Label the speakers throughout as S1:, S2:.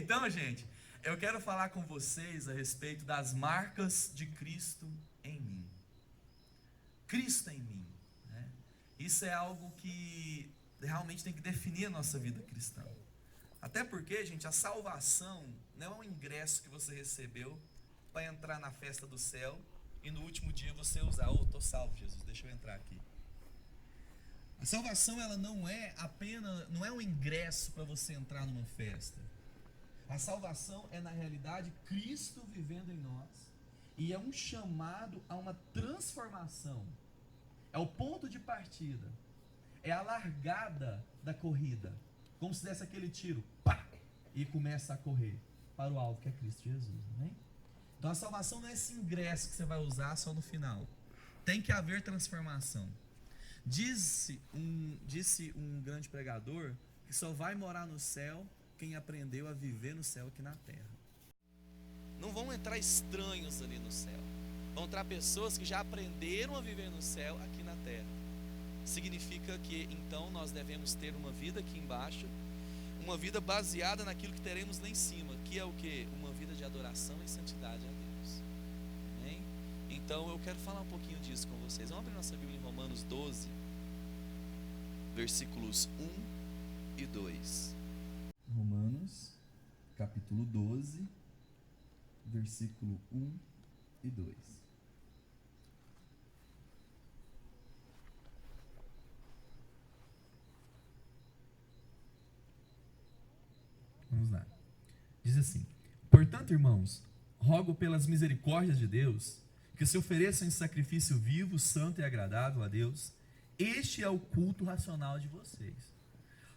S1: Então, gente, eu quero falar com vocês a respeito das marcas de Cristo em mim. Cristo em mim, né? Isso é algo que realmente tem que definir a nossa vida cristã. Até porque, gente, a salvação não é um ingresso que você recebeu para entrar na festa do céu e no último dia você usar, estou salvo, Jesus, deixa eu entrar aqui. A salvação, ela não é apenas, não é um ingresso para você entrar numa festa. A salvação é, na realidade, Cristo vivendo em nós, e é um chamado a uma transformação. É o ponto de partida, é a largada da corrida, como se desse aquele tiro, pá, e começa a correr para o alvo que é Cristo Jesus, amém? Então a salvação não é esse ingresso que você vai usar só no final. Tem que haver transformação. Disse um grande pregador que só vai morar no céu quem aprendeu a viver no céu aqui na terra. Não vão entrar estranhos ali no céu. Vão entrar pessoas que já aprenderam a viver no céu aqui na terra. Significa que então nós devemos ter uma vida aqui embaixo, uma vida baseada naquilo que teremos lá em cima, que é o quê? Uma vida de adoração e santidade a Deus. Amém? Então eu quero falar um pouquinho disso com vocês. Vamos abrir nossa Bíblia em Romanos 12, versículos 1 e 2. Romanos, capítulo 12, versículo 1 e 2. Vamos lá. Diz assim: portanto, irmãos, rogo pelas misericórdias de Deus que se ofereçam em sacrifício vivo, santo e agradável a Deus. Este é o culto racional de vocês.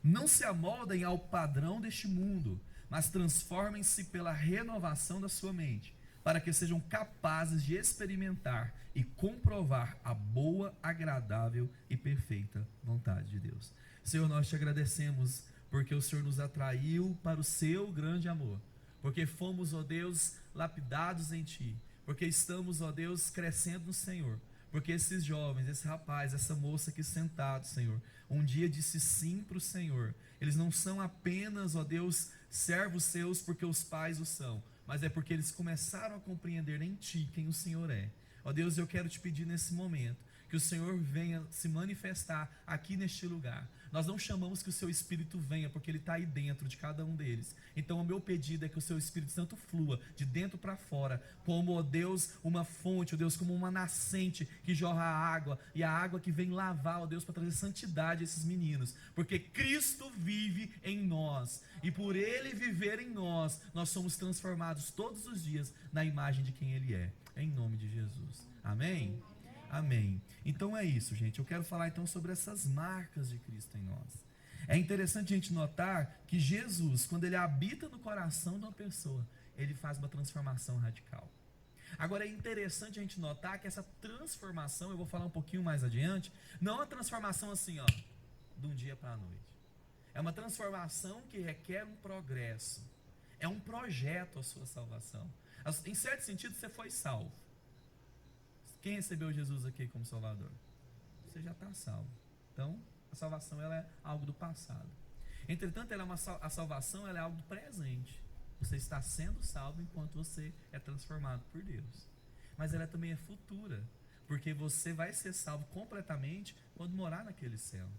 S1: Não se amoldem ao padrão deste mundo, mas transformem-se pela renovação da sua mente, para que sejam capazes de experimentar e comprovar a boa, agradável e perfeita vontade de Deus. Senhor, nós te agradecemos porque o Senhor nos atraiu para o seu grande amor, porque fomos, ó Deus, lapidados em Ti, porque estamos, ó Deus, crescendo no Senhor, porque esses jovens, esse rapaz, essa moça aqui sentado, Senhor, um dia disse sim para o Senhor. Eles não são apenas, ó Deus, servos seus porque os pais o são, mas é porque eles começaram a compreender em Ti quem o Senhor é. Ó Deus, eu quero te pedir nesse momento que o Senhor venha se manifestar aqui neste lugar. Nós não chamamos que o seu Espírito venha, porque ele está aí dentro de cada um deles. Então o meu pedido é que o seu Espírito Santo flua de dentro para fora, como, ó Deus, uma fonte, ó Deus, como uma nascente que jorra água, e a água que vem lavar, ó Deus, para trazer santidade a esses meninos, porque Cristo vive em nós, e por ele viver em nós, nós somos transformados todos os dias na imagem de quem ele é, em nome de Jesus, amém? Amém. Então é isso, gente. Eu quero falar então sobre essas marcas de Cristo em nós. É interessante a gente notar que Jesus, quando ele habita no coração de uma pessoa, ele faz uma transformação radical. Agora é interessante a gente notar que essa transformação, eu vou falar um pouquinho mais adiante, não é uma transformação assim, ó, de um dia para a noite. É uma transformação que requer um progresso. É um projeto a sua salvação. Em certo sentido, você foi salvo. Quem recebeu Jesus aqui como Salvador? Você já está salvo. Então, a salvação ela é algo do passado. Entretanto, a salvação ela é algo do presente. Você está sendo salvo enquanto você é transformado por Deus. Mas ela também é futura, porque você vai ser salvo completamente quando morar naquele céu.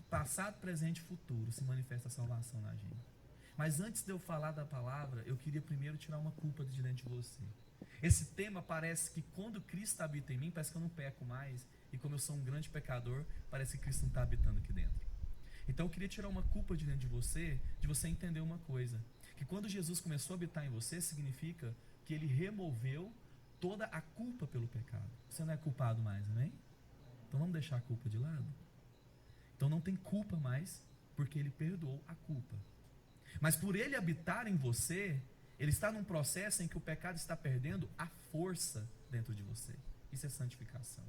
S1: Passado, presente e futuro se manifesta a salvação na gente. Mas antes de eu falar da palavra, eu queria primeiro tirar uma culpa de dentro de você. Esse tema parece que quando Cristo habita em mim, parece que eu não peco mais. E como eu sou um grande pecador, parece que Cristo não está habitando aqui dentro. Então eu queria tirar uma culpa de dentro de você entender uma coisa. Que quando Jesus começou a habitar em você, significa que Ele removeu toda a culpa pelo pecado. Você não é culpado mais, amém? Então vamos deixar a culpa de lado? Então não tem culpa mais, porque Ele perdoou a culpa. Mas por Ele habitar em você, Ele está num processo em que o pecado está perdendo a força dentro de você. Isso é santificação.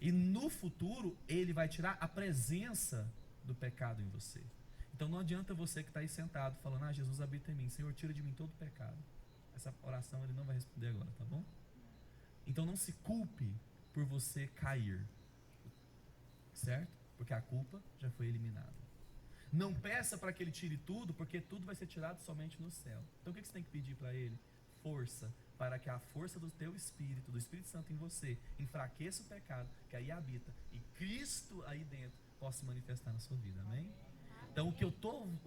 S1: E no futuro, Ele vai tirar a presença do pecado em você. Então não adianta você que está aí sentado falando, Jesus habita em mim, Senhor, tira de mim todo o pecado. Essa oração Ele não vai responder agora, tá bom? Então não se culpe por você cair, certo? Porque a culpa já foi eliminada. Não peça para que Ele tire tudo, porque tudo vai ser tirado somente no céu. Então o que você tem que pedir para Ele? Força, para que a força do teu Espírito, do Espírito Santo em você, enfraqueça o pecado, que aí habita, e Cristo aí dentro possa se manifestar na sua vida, amém? Então o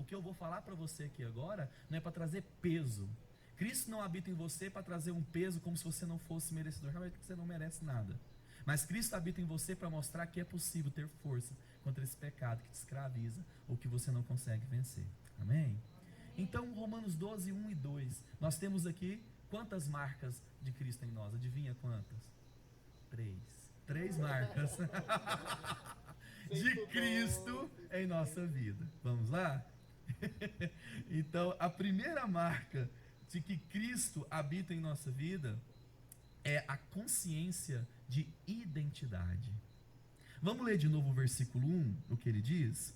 S1: que eu vou falar para você aqui agora, não é para trazer peso. Cristo não habita em você para trazer um peso como se você não fosse merecedor, realmente você não merece nada. Mas Cristo habita em você para mostrar que é possível ter força contra esse pecado que te escraviza ou que você não consegue vencer. Amém? Então, Romanos 12, 1 e 2. Nós temos aqui quantas marcas de Cristo em nós? Adivinha quantas? 3. 3 marcas de Cristo em nossa vida. Vamos lá? Então, a primeira marca de que Cristo habita em nossa vida é a consciência de identidade. Vamos ler de novo o versículo 1, o que ele diz?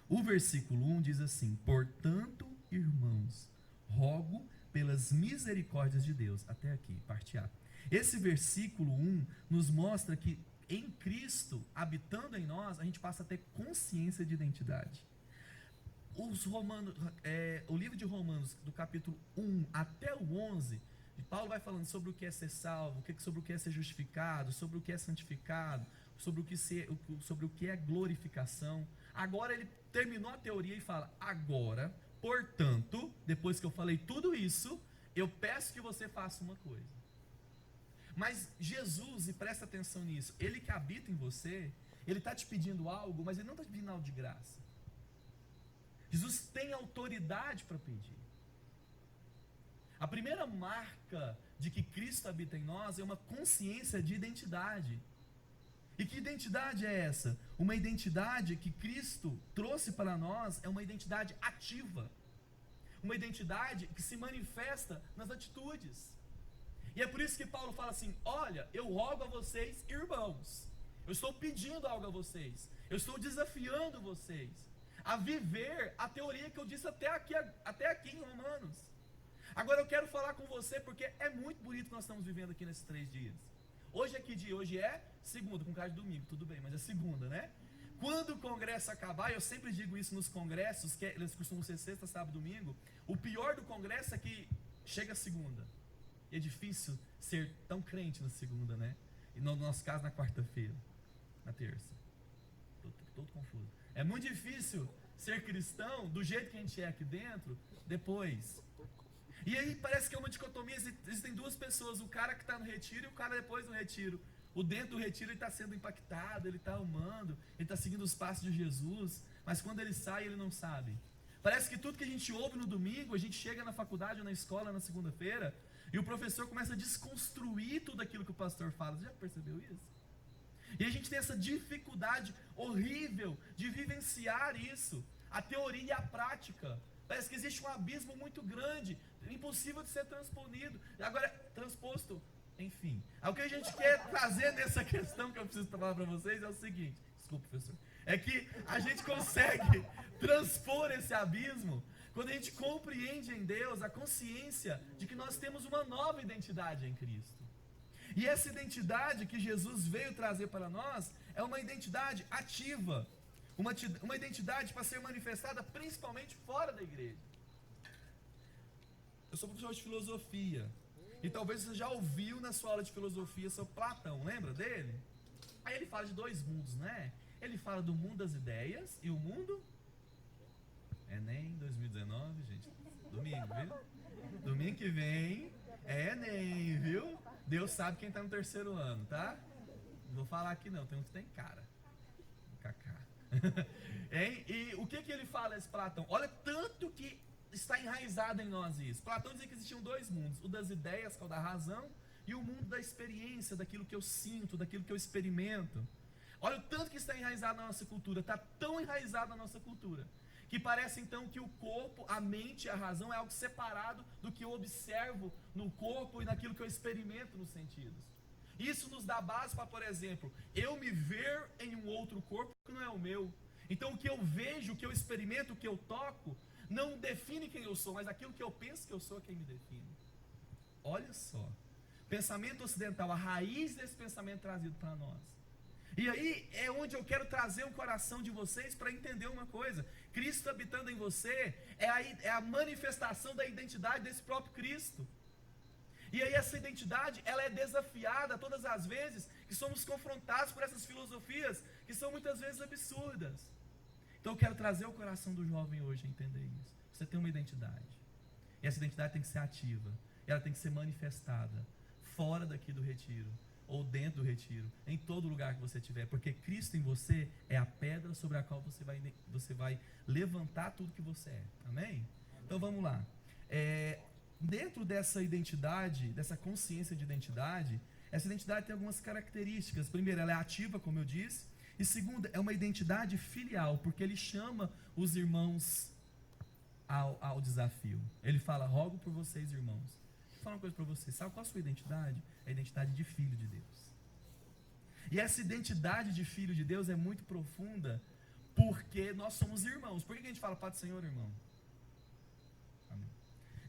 S1: O versículo 1 diz assim: portanto, irmãos, rogo pelas misericórdias de Deus. Até aqui, parte A. Esse versículo 1 nos mostra que em Cristo, habitando em nós, a gente passa a ter consciência de identidade. O livro de Romanos, do capítulo 1 até o 11, Paulo vai falando sobre o que é ser salvo, sobre o que é ser justificado, sobre o que é santificado, sobre o que é glorificação. Agora ele terminou a teoria e fala: agora, portanto, depois que eu falei tudo isso, eu peço que você faça uma coisa. Mas Jesus, e presta atenção nisso, Ele que habita em você, Ele está te pedindo algo, mas Ele não está te pedindo algo de graça. Jesus tem autoridade para pedir. A primeira marca de que Cristo habita em nós é uma consciência de identidade. E que identidade é essa? Uma identidade que Cristo trouxe para nós é uma identidade ativa. Uma identidade que se manifesta nas atitudes. E é por isso que Paulo fala assim: olha, eu rogo a vocês, irmãos, eu estou pedindo algo a vocês, eu estou desafiando vocês a viver a teoria que eu disse até aqui em Romanos. Agora eu quero falar com você porque é muito bonito que nós estamos vivendo aqui nesses 3 dias. Hoje é que dia? Hoje é segunda, com cara de domingo, tudo bem, mas é segunda, né? Quando o congresso acabar, eu sempre digo isso nos congressos, que eles costumam ser sexta, sábado, domingo, o pior do congresso é que chega segunda. E é difícil ser tão crente na segunda, né? E no nosso caso, na quarta-feira, na terça. Todo confuso. É muito difícil ser cristão do jeito que a gente é aqui dentro, depois. E aí parece que é uma dicotomia, existem 2 pessoas, o cara que está no retiro e o cara depois do retiro. O dentro do retiro ele está sendo impactado, ele está amando, ele está seguindo os passos de Jesus, mas quando ele sai ele não sabe. Parece que tudo que a gente ouve no domingo, a gente chega na faculdade ou na escola na segunda-feira, e o professor começa a desconstruir tudo aquilo que o pastor fala. Você já percebeu isso? E a gente tem essa dificuldade horrível de vivenciar isso, a teoria e a prática. Parece que existe um abismo muito grande, impossível de ser transposto. Enfim, o que a gente quer trazer nessa questão que eu preciso falar para vocês é o seguinte: desculpa, professor, é que a gente consegue transpor esse abismo quando a gente compreende em Deus a consciência de que nós temos uma nova identidade em Cristo. E essa identidade que Jesus veio trazer para nós é uma identidade ativa, uma identidade para ser manifestada principalmente fora da igreja. Eu sou professor de filosofia, e talvez você já ouviu na sua aula de filosofia sobre Platão, lembra dele? Aí ele fala de 2 mundos, né? Ele fala do mundo das ideias e o mundo... Enem 2019, gente, domingo, viu? Domingo que vem é Enem, viu? Deus sabe quem está no 3º ano, tá? Não vou falar aqui não, tem uns que tem cara. Cacá. E o que ele fala, esse Platão? Olha, tanto que está enraizado em nós isso. Platão dizia que existiam 2 mundos: o das ideias, que é o da razão, e o mundo da experiência, daquilo que eu sinto, daquilo que eu experimento. Olha o tanto que está enraizado na nossa cultura, está tão enraizado na nossa cultura, que parece então que o corpo, a mente e a razão é algo separado do que eu observo no corpo e naquilo que eu experimento nos sentidos. Isso nos dá base para, por exemplo, eu me ver em um outro corpo que não é o meu. Então o que eu vejo, o que eu experimento, o que eu toco, não define quem eu sou, mas aquilo que eu penso que eu sou é quem me define. Olha só, pensamento ocidental, a raiz desse pensamento trazido para nós. E aí é onde eu quero trazer o coração de vocês para entender uma coisa. Cristo habitando em você é a manifestação da identidade desse próprio Cristo. E aí essa identidade, ela é desafiada todas as vezes que somos confrontados por essas filosofias que são muitas vezes absurdas. Então eu quero trazer o coração do jovem hoje a entender isso. Você tem uma identidade. E essa identidade tem que ser ativa. Ela tem que ser manifestada fora daqui do retiro, ou dentro do retiro, em todo lugar que você estiver, porque Cristo em você é a pedra sobre a qual você vai levantar tudo que você é. Amém? Então vamos lá. Dentro dessa identidade, dessa consciência de identidade, essa identidade tem algumas características. Primeiro, ela é ativa, como eu disse. E segunda, é uma identidade filial, porque ele chama os irmãos ao desafio. Ele fala: rogo por vocês, irmãos. Vou falar uma coisa para vocês. Sabe qual a sua identidade? É a identidade de filho de Deus. E essa identidade de filho de Deus é muito profunda, porque nós somos irmãos. Por que a gente fala Pai do Senhor, irmão? Amém.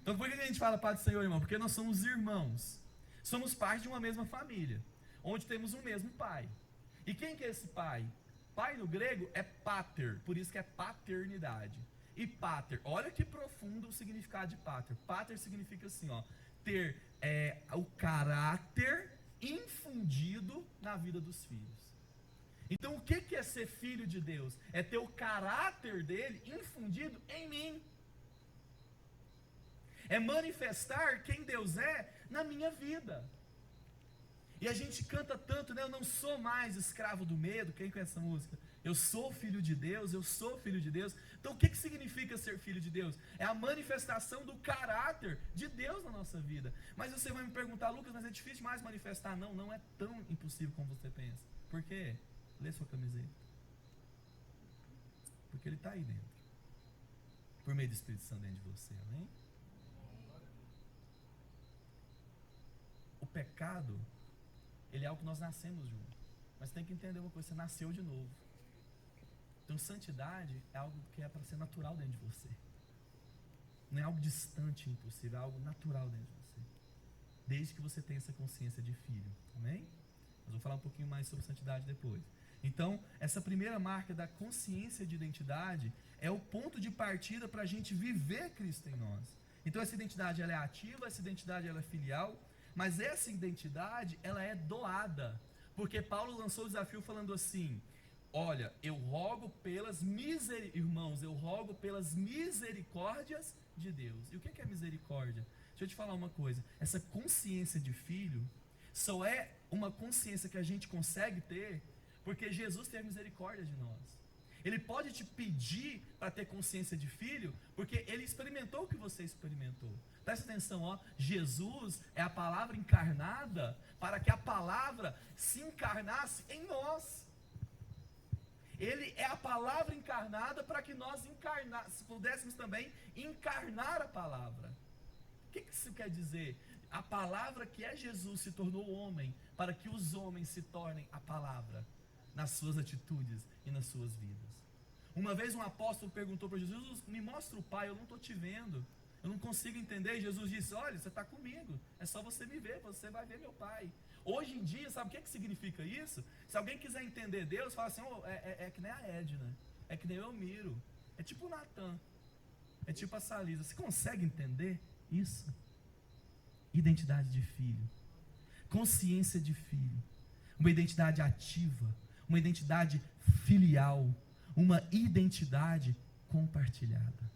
S1: Então por que a gente fala Pai do Senhor, irmão? Porque nós somos irmãos. Somos parte de uma mesma família, onde temos um mesmo pai. E quem que é esse pai? Pai no grego é pater, por isso que é paternidade. E pater, olha que profundo o significado de pater. Pater significa assim, ó, ter o caráter infundido na vida dos filhos. Então o que é ser filho de Deus? É ter o caráter dele infundido em mim. É manifestar quem Deus é na minha vida. E a gente canta tanto, né? Eu não sou mais escravo do medo. Quem conhece essa música? Eu sou filho de Deus, eu sou filho de Deus. Então o que significa ser filho de Deus? É a manifestação do caráter de Deus na nossa vida. Mas você vai me perguntar: Lucas, mas é difícil demais manifestar. Não, não é tão impossível como você pensa. Por quê? Lê sua camiseta. Porque ele está aí dentro. Por meio do Espírito Santo dentro de você, amém? O pecado, ele é algo que nós nascemos junto. Mas tem que entender uma coisa: você nasceu de novo. Então santidade é algo que é para ser natural dentro de você. Não é algo distante, impossível, é algo natural dentro de você. Desde que você tenha essa consciência de filho. Amém? Nós vamos falar um pouquinho mais sobre santidade depois. Então, essa primeira marca da consciência de identidade é o ponto de partida para a gente viver Cristo em nós. Então essa identidade, ela é ativa, essa identidade, ela é filial. Mas essa identidade, ela é doada. Porque Paulo lançou o desafio falando assim: olha, eu rogo pelas irmãos, eu rogo pelas misericórdias de Deus. E o que é misericórdia? Deixa eu te falar uma coisa. Essa consciência de filho só é uma consciência que a gente consegue ter porque Jesus teve misericórdia de nós. Ele pode te pedir para ter consciência de filho porque ele experimentou o que você experimentou. Presta atenção, ó, Jesus é a palavra encarnada para que a palavra se encarnasse em nós. Ele é a palavra encarnada para que nós pudéssemos também encarnar a palavra. O que isso quer dizer? A palavra que é Jesus se tornou homem para que os homens se tornem a palavra nas suas atitudes e nas suas vidas. Uma vez um apóstolo perguntou para Jesus: me mostra o Pai, eu não estou te vendo. Eu não consigo entender. E Jesus disse: olha, você está comigo, é só você me ver, você vai ver meu Pai. Hoje em dia, sabe o que significa isso? Se alguém quiser entender Deus, fala assim: oh, é que nem a Edna, é que nem o Elmiro, é tipo o Natan, é tipo a Salisa. Você consegue entender isso? Identidade de filho, consciência de filho, uma identidade ativa, uma identidade filial, uma identidade compartilhada.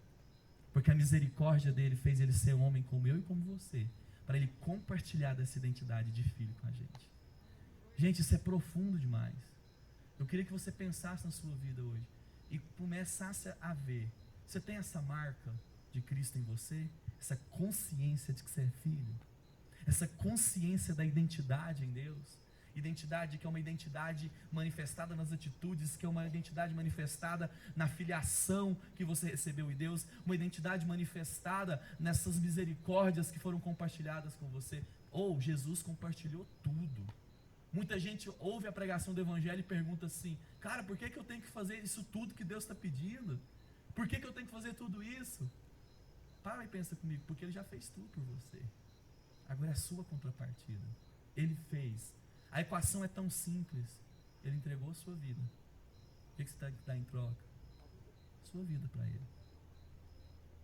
S1: Porque a misericórdia dele fez ele ser homem como eu e como você, para ele compartilhar dessa identidade de filho com a gente. Gente, isso é profundo demais. Eu queria que você pensasse na sua vida hoje e começasse a ver: você tem essa marca de Cristo em você? Essa consciência de que você é filho? Essa consciência da identidade em Deus? Identidade que é uma identidade manifestada nas atitudes, que é uma identidade manifestada na filiação que você recebeu em Deus, uma identidade manifestada nessas misericórdias que foram compartilhadas com você. Jesus compartilhou tudo. Muita gente ouve a pregação do Evangelho e pergunta assim: cara, por que eu tenho que fazer isso tudo que Deus está pedindo? Por que eu tenho que fazer tudo isso? Para e pensa comigo: porque Ele já fez tudo por você. Agora é a sua contrapartida. Ele fez. A equação é tão simples. Ele entregou a sua vida. O que você tem que dar em troca? Sua vida para Ele.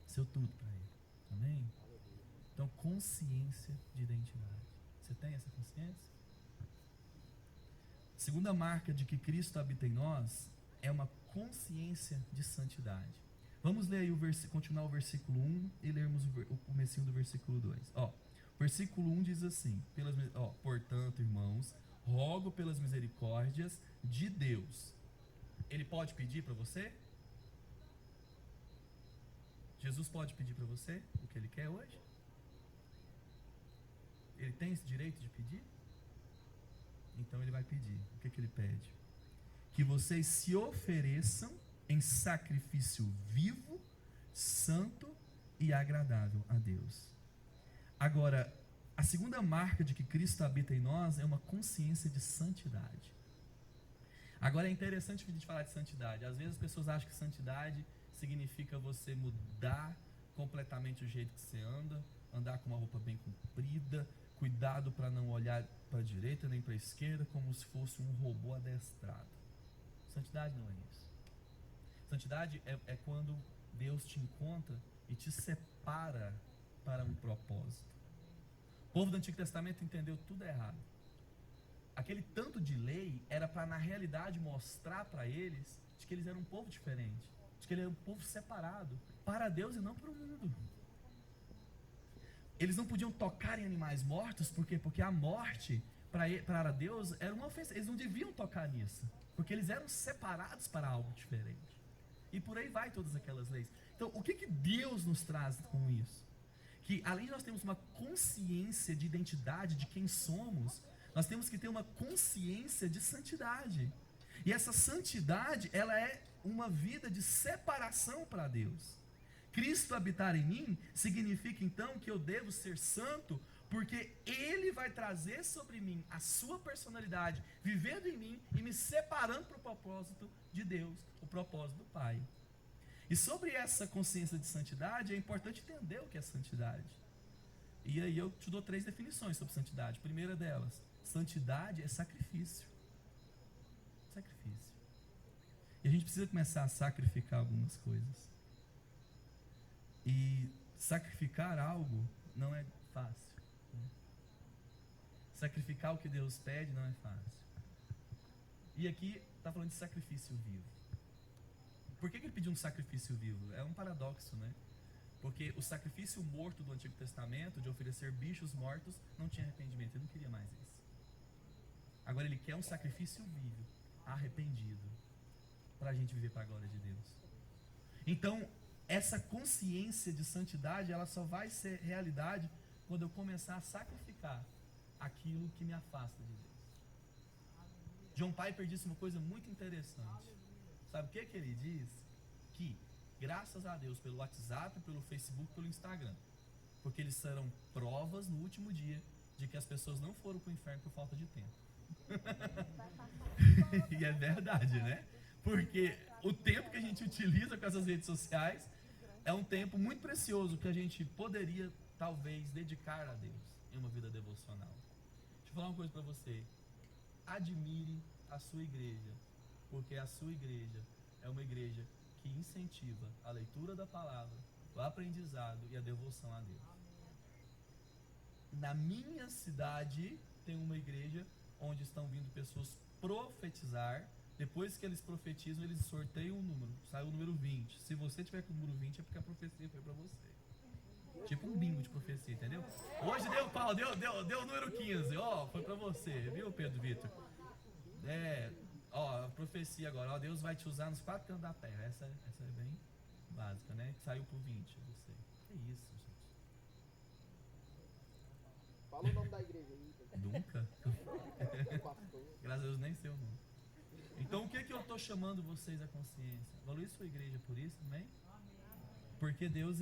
S1: Seu tudo para Ele. Amém? Então, consciência de identidade. Você tem essa consciência? A segunda marca de que Cristo habita em nós é uma consciência de santidade. Vamos ler aí continuar o versículo 1 e lermos o comecinho do versículo 2. Versículo 1 diz assim: portanto, irmãos, rogo pelas misericórdias de Deus. Ele pode pedir para você? Jesus pode pedir para você o que Ele quer hoje? Ele tem esse direito de pedir? Então Ele vai pedir. O que Ele pede? Que vocês se ofereçam em sacrifício vivo, santo e agradável a Deus. Agora, a segunda marca de que Cristo habita em nós é uma consciência de santidade. Agora é interessante a gente falar de santidade. Às vezes as pessoas acham que santidade significa você mudar completamente o jeito que você anda, andar com uma roupa bem comprida, cuidado para não olhar para a direita nem para a esquerda, como se fosse um robô adestrado. Santidade não é isso. Santidade é quando Deus te encontra e te separa para um propósito. O povo do Antigo Testamento entendeu tudo errado. Aquele tanto de lei era para, na realidade, mostrar para eles de que eles eram um povo diferente, de que eles eram um povo separado para Deus e não para o mundo. Eles não podiam tocar em animais mortos, por quê? Porque a morte para Deus era uma ofensa. Eles não deviam tocar nisso, porque eles eram separados para algo diferente. E por aí vai todas aquelas leis. Então, o que Deus nos traz com isso? Que além de nós termos uma consciência de identidade de quem somos, nós temos que ter uma consciência de santidade. E essa santidade, ela é uma vida de separação para Deus. Cristo habitar em mim significa então que eu devo ser santo, porque Ele vai trazer sobre mim a sua personalidade, vivendo em mim e me separando para o propósito de Deus, o propósito do Pai. E sobre essa consciência de santidade, é importante entender o que é santidade. E aí eu te dou 3 definições sobre santidade. A primeira delas, santidade é sacrifício. Sacrifício. E a gente precisa começar a sacrificar algumas coisas. E sacrificar algo não é fácil. Né? Sacrificar o que Deus pede não é fácil. E aqui está falando de sacrifício vivo. Por que ele pediu um sacrifício vivo? É um paradoxo, né? Porque o sacrifício morto do Antigo Testamento, de oferecer bichos mortos, não tinha arrependimento, ele não queria mais isso. Agora ele quer um sacrifício vivo, arrependido, para a gente viver para a glória de Deus. Então, essa consciência de santidade, ela só vai ser realidade quando eu começar a sacrificar aquilo que me afasta de Deus. John Piper disse uma coisa muito interessante. Sabe o que ele diz? Que, graças a Deus, pelo WhatsApp, pelo Facebook, pelo Instagram, porque eles serão provas no último dia de que as pessoas não foram para o inferno por falta de tempo. E é verdade, né? Porque o tempo que a gente utiliza com essas redes sociais é um tempo muito precioso que a gente poderia, talvez, dedicar a Deus em uma vida devocional. Deixa eu falar uma coisa para você. Admire a sua igreja, porque a sua igreja é uma igreja que incentiva a leitura da palavra, o aprendizado e a devoção a Deus. Na minha cidade tem uma igreja onde estão vindo pessoas profetizar. Depois que eles profetizam, eles sorteiam um número. Sai o número 20. Se você tiver com o número 20, é porque a profecia foi para você. Tipo um bingo de profecia, entendeu? Hoje deu pau, deu o número 15. Foi para você, viu, Pedro Vitor? A profecia agora. Deus vai te usar nos 4 cantos da terra. Essa é bem básica, né? Saiu por 20, você. Que isso, gente?
S2: Fala o nome da igreja aí.
S1: Nunca? Graças a Deus, nem sei o nome. Então, o que eu estou chamando vocês à consciência? Valorize sua igreja por isso, amém? Porque Deus,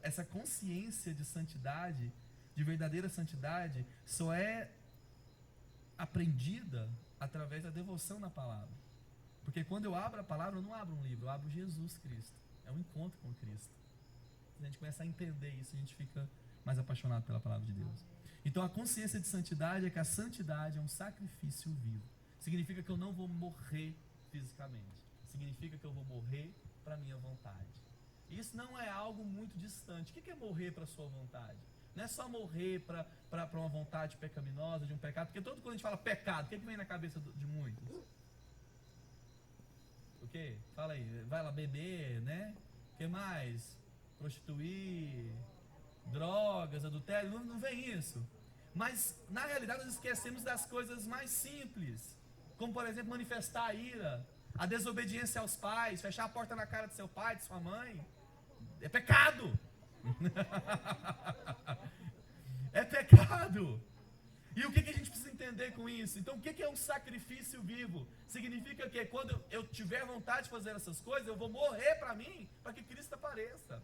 S1: essa consciência de santidade, de verdadeira santidade, só é aprendida através da devoção na palavra. Porque quando eu abro a palavra, eu não abro um livro, eu abro Jesus Cristo. É um encontro com Cristo. Se a gente começa a entender isso, a gente fica mais apaixonado pela palavra de Deus. Então a consciência de santidade é que a santidade é um sacrifício vivo. Significa que eu não vou morrer fisicamente. Significa que eu vou morrer para a minha vontade. Isso não é algo muito distante. O que é morrer para a sua vontade? Não é só morrer para uma vontade pecaminosa, de um pecado. Porque quando a gente fala pecado, o que vem na cabeça de muitos? O quê? Fala aí. Vai lá beber, né? O que mais? Prostituir, drogas, adultério. Não vem isso. Mas, na realidade, nós esquecemos das coisas mais simples. Como, por exemplo, manifestar a ira, a desobediência aos pais, fechar a porta na cara de seu pai, de sua mãe. É pecado. É pecado. E o que a gente precisa entender com isso? Então, o que é um sacrifício vivo? Significa que quando eu tiver vontade de fazer essas coisas, eu vou morrer para mim, para que Cristo apareça.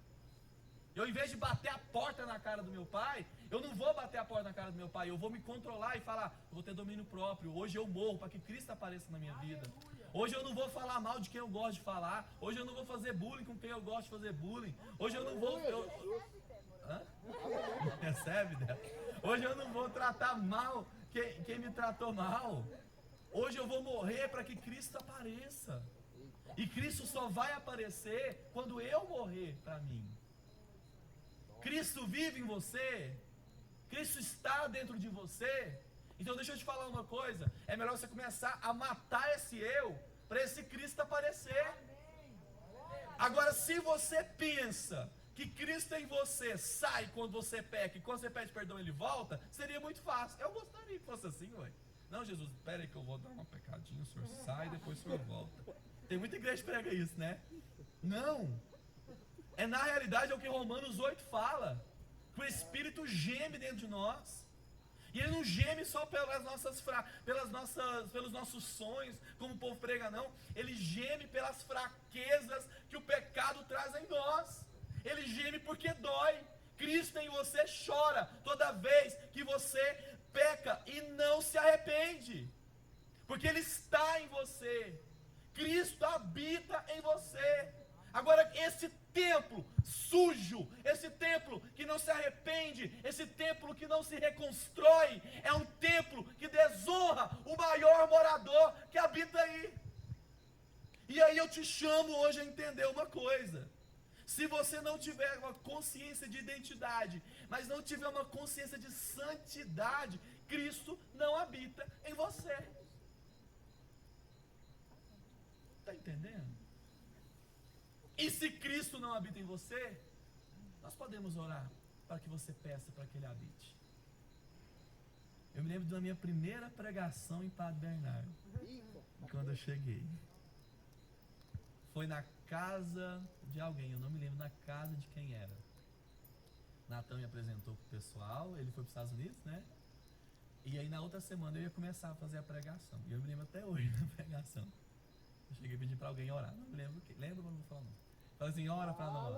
S1: Eu, em vez de bater a porta na cara do meu pai, eu não vou bater a porta na cara do meu pai, eu vou me controlar e falar, eu vou ter domínio próprio. Hoje eu morro para que Cristo apareça na minha vida. Hoje eu não vou falar mal de quem eu gosto de falar. Hoje eu não vou fazer bullying com quem eu gosto de fazer bullying. Hoje eu não vou... Hã? Recebe, Débora? Hoje eu não vou tratar mal quem me tratou mal. Hoje eu vou morrer para que Cristo apareça. E Cristo só vai aparecer quando eu morrer para mim. Cristo vive em você. Cristo está dentro de você. Então deixa eu te falar uma coisa. É melhor você começar a matar esse eu para esse Cristo aparecer. Agora, se você pensa que Cristo em você sai quando você peca e quando você pede perdão ele volta, seria muito fácil. Eu gostaria que fosse assim, ué. Não, Jesus, espera aí que eu vou dar uma pecadinha, o senhor sai, depois o senhor volta. Tem muita igreja que prega isso, né? Não. É na realidade é o que Romanos 8 fala. Que o Espírito geme dentro de nós. E ele não geme só pelos nossos sonhos, como o povo prega, não. Ele geme pelas fraquezas que o pecado traz em nós. Ele geme porque dói. Cristo em você chora toda vez que você peca e não se arrepende. Porque Ele está em você. Cristo habita em você. Agora, esse templo sujo, esse templo que não se arrepende, esse templo que não se reconstrói, é um templo que desonra o maior morador que habita aí. E aí eu te chamo hoje a entender uma coisa. Se você não tiver uma consciência de identidade, mas não tiver uma consciência de santidade, Cristo não habita em você. Está entendendo? E se Cristo não habita em você, nós podemos orar para que você peça para que Ele habite. Eu me lembro da minha primeira pregação em Padre Bernardo, quando eu cheguei. Foi na casa de alguém, eu não me lembro na casa de quem era. Natan me apresentou para o pessoal, ele foi para os Estados Unidos, né? E aí na outra semana eu ia começar a fazer a pregação. E eu me lembro até hoje da pregação. Eu cheguei a pedir para alguém orar, não me lembro o que. Lembra quando eu vou falar não? Falei assim, ora para nós.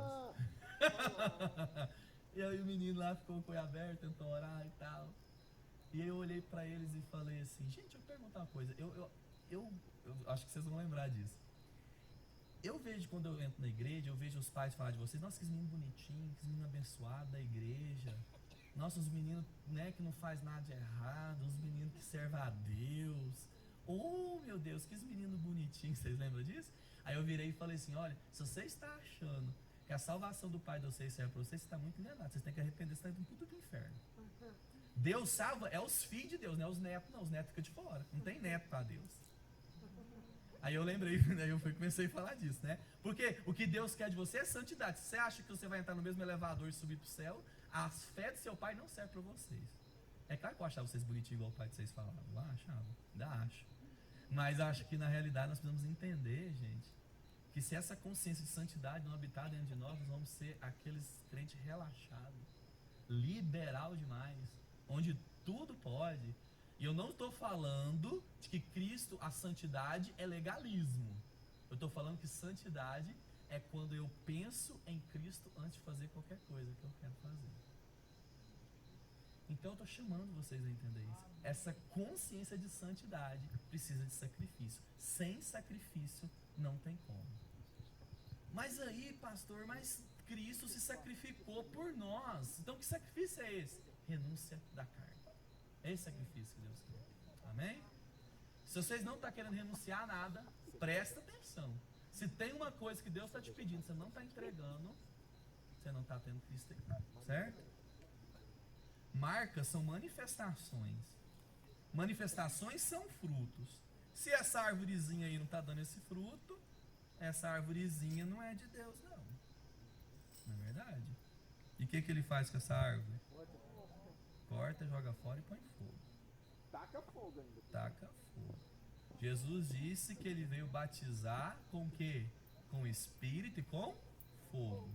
S1: E aí o menino lá ficou com o olho aberto, tentou orar e tal. E aí eu olhei para eles e falei assim, gente, deixa eu perguntar uma coisa. Eu acho que vocês vão lembrar disso. Eu vejo quando eu entro na igreja, eu vejo os pais falar de vocês, nossa, que menino bonitinho, que menino abençoado da igreja. Nossa, os meninos, né, que não faz nada de errado, os meninos que servem a Deus. Oh, meu Deus, que menino bonitinho, vocês lembram disso? Aí eu virei e falei assim, olha, se você está achando que a salvação do pai de vocês serve para vocês, você está muito enganado, vocês têm que arrepender, você está indo tudo pro inferno. Deus salva é os filhos de Deus, não é os netos não, os netos ficam de fora, não tem neto para Deus. Aí eu lembrei, daí eu comecei a falar disso, né? Porque o que Deus quer de você é santidade. Se você acha que você vai entrar no mesmo elevador e subir para o céu, a fé de seu pai não serve para vocês. É claro que eu achava vocês bonitinhos igual o pai de vocês falavam, eu achava, ainda acho. Mas acho que na realidade nós precisamos entender, gente, que se essa consciência de santidade não habitar dentro de nós, nós vamos ser aqueles crentes relaxados, liberal demais, onde tudo pode. E eu não estou falando de que Cristo, a santidade é legalismo. Eu estou falando que santidade é quando eu penso em Cristo antes de fazer qualquer coisa que eu quero fazer. Então eu estou chamando vocês a entender isso. Essa consciência de santidade precisa de sacrifício. Sem sacrifício não tem como. Mas aí, pastor, mas Cristo se sacrificou por nós. Então que sacrifício é esse? renúncia da carne. É esse sacrifício que Deus quer. Amém? Se vocês não estão querendo renunciar a nada, presta atenção. Se tem uma coisa que Deus está te pedindo, você não está entregando, você não está tendo Cristo aí. Certo? Marcas são manifestações. Manifestações são frutos. Se essa árvorezinha aí não está dando esse fruto, essa árvorezinha não é de Deus, não. Não é verdade? E o que ele faz com essa árvore? Corta, joga fora e põe fogo.
S2: Taca fogo ainda.
S1: Taca fogo. Jesus disse que ele veio batizar com o quê? Com Espírito e com fogo.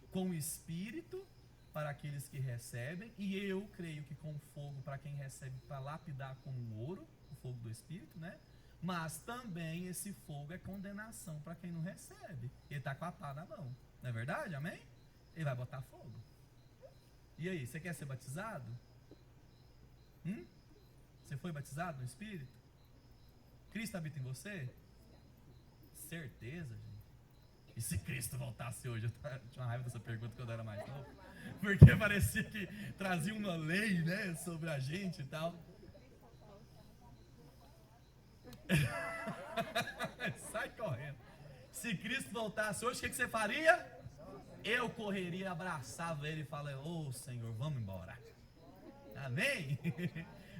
S1: Com o Espírito para aqueles que recebem, e eu creio que com fogo para quem recebe, para lapidar como um ouro, o fogo do Espírito, né? Mas também esse fogo é condenação para quem não recebe. Ele está com a pá na mão. Não é verdade? Amém? Ele vai botar fogo. E aí, você quer ser batizado? Você foi batizado no Espírito? Cristo habita em você? Certeza, gente. E se Cristo voltasse hoje? Eu tinha uma raiva dessa pergunta quando eu era mais novo. Porque parecia que trazia uma lei, né, sobre a gente e tal. Sai correndo. Se Cristo voltasse hoje, o que você faria? Eu correria, abraçava ele e falaria: ô Senhor, vamos embora. Amém?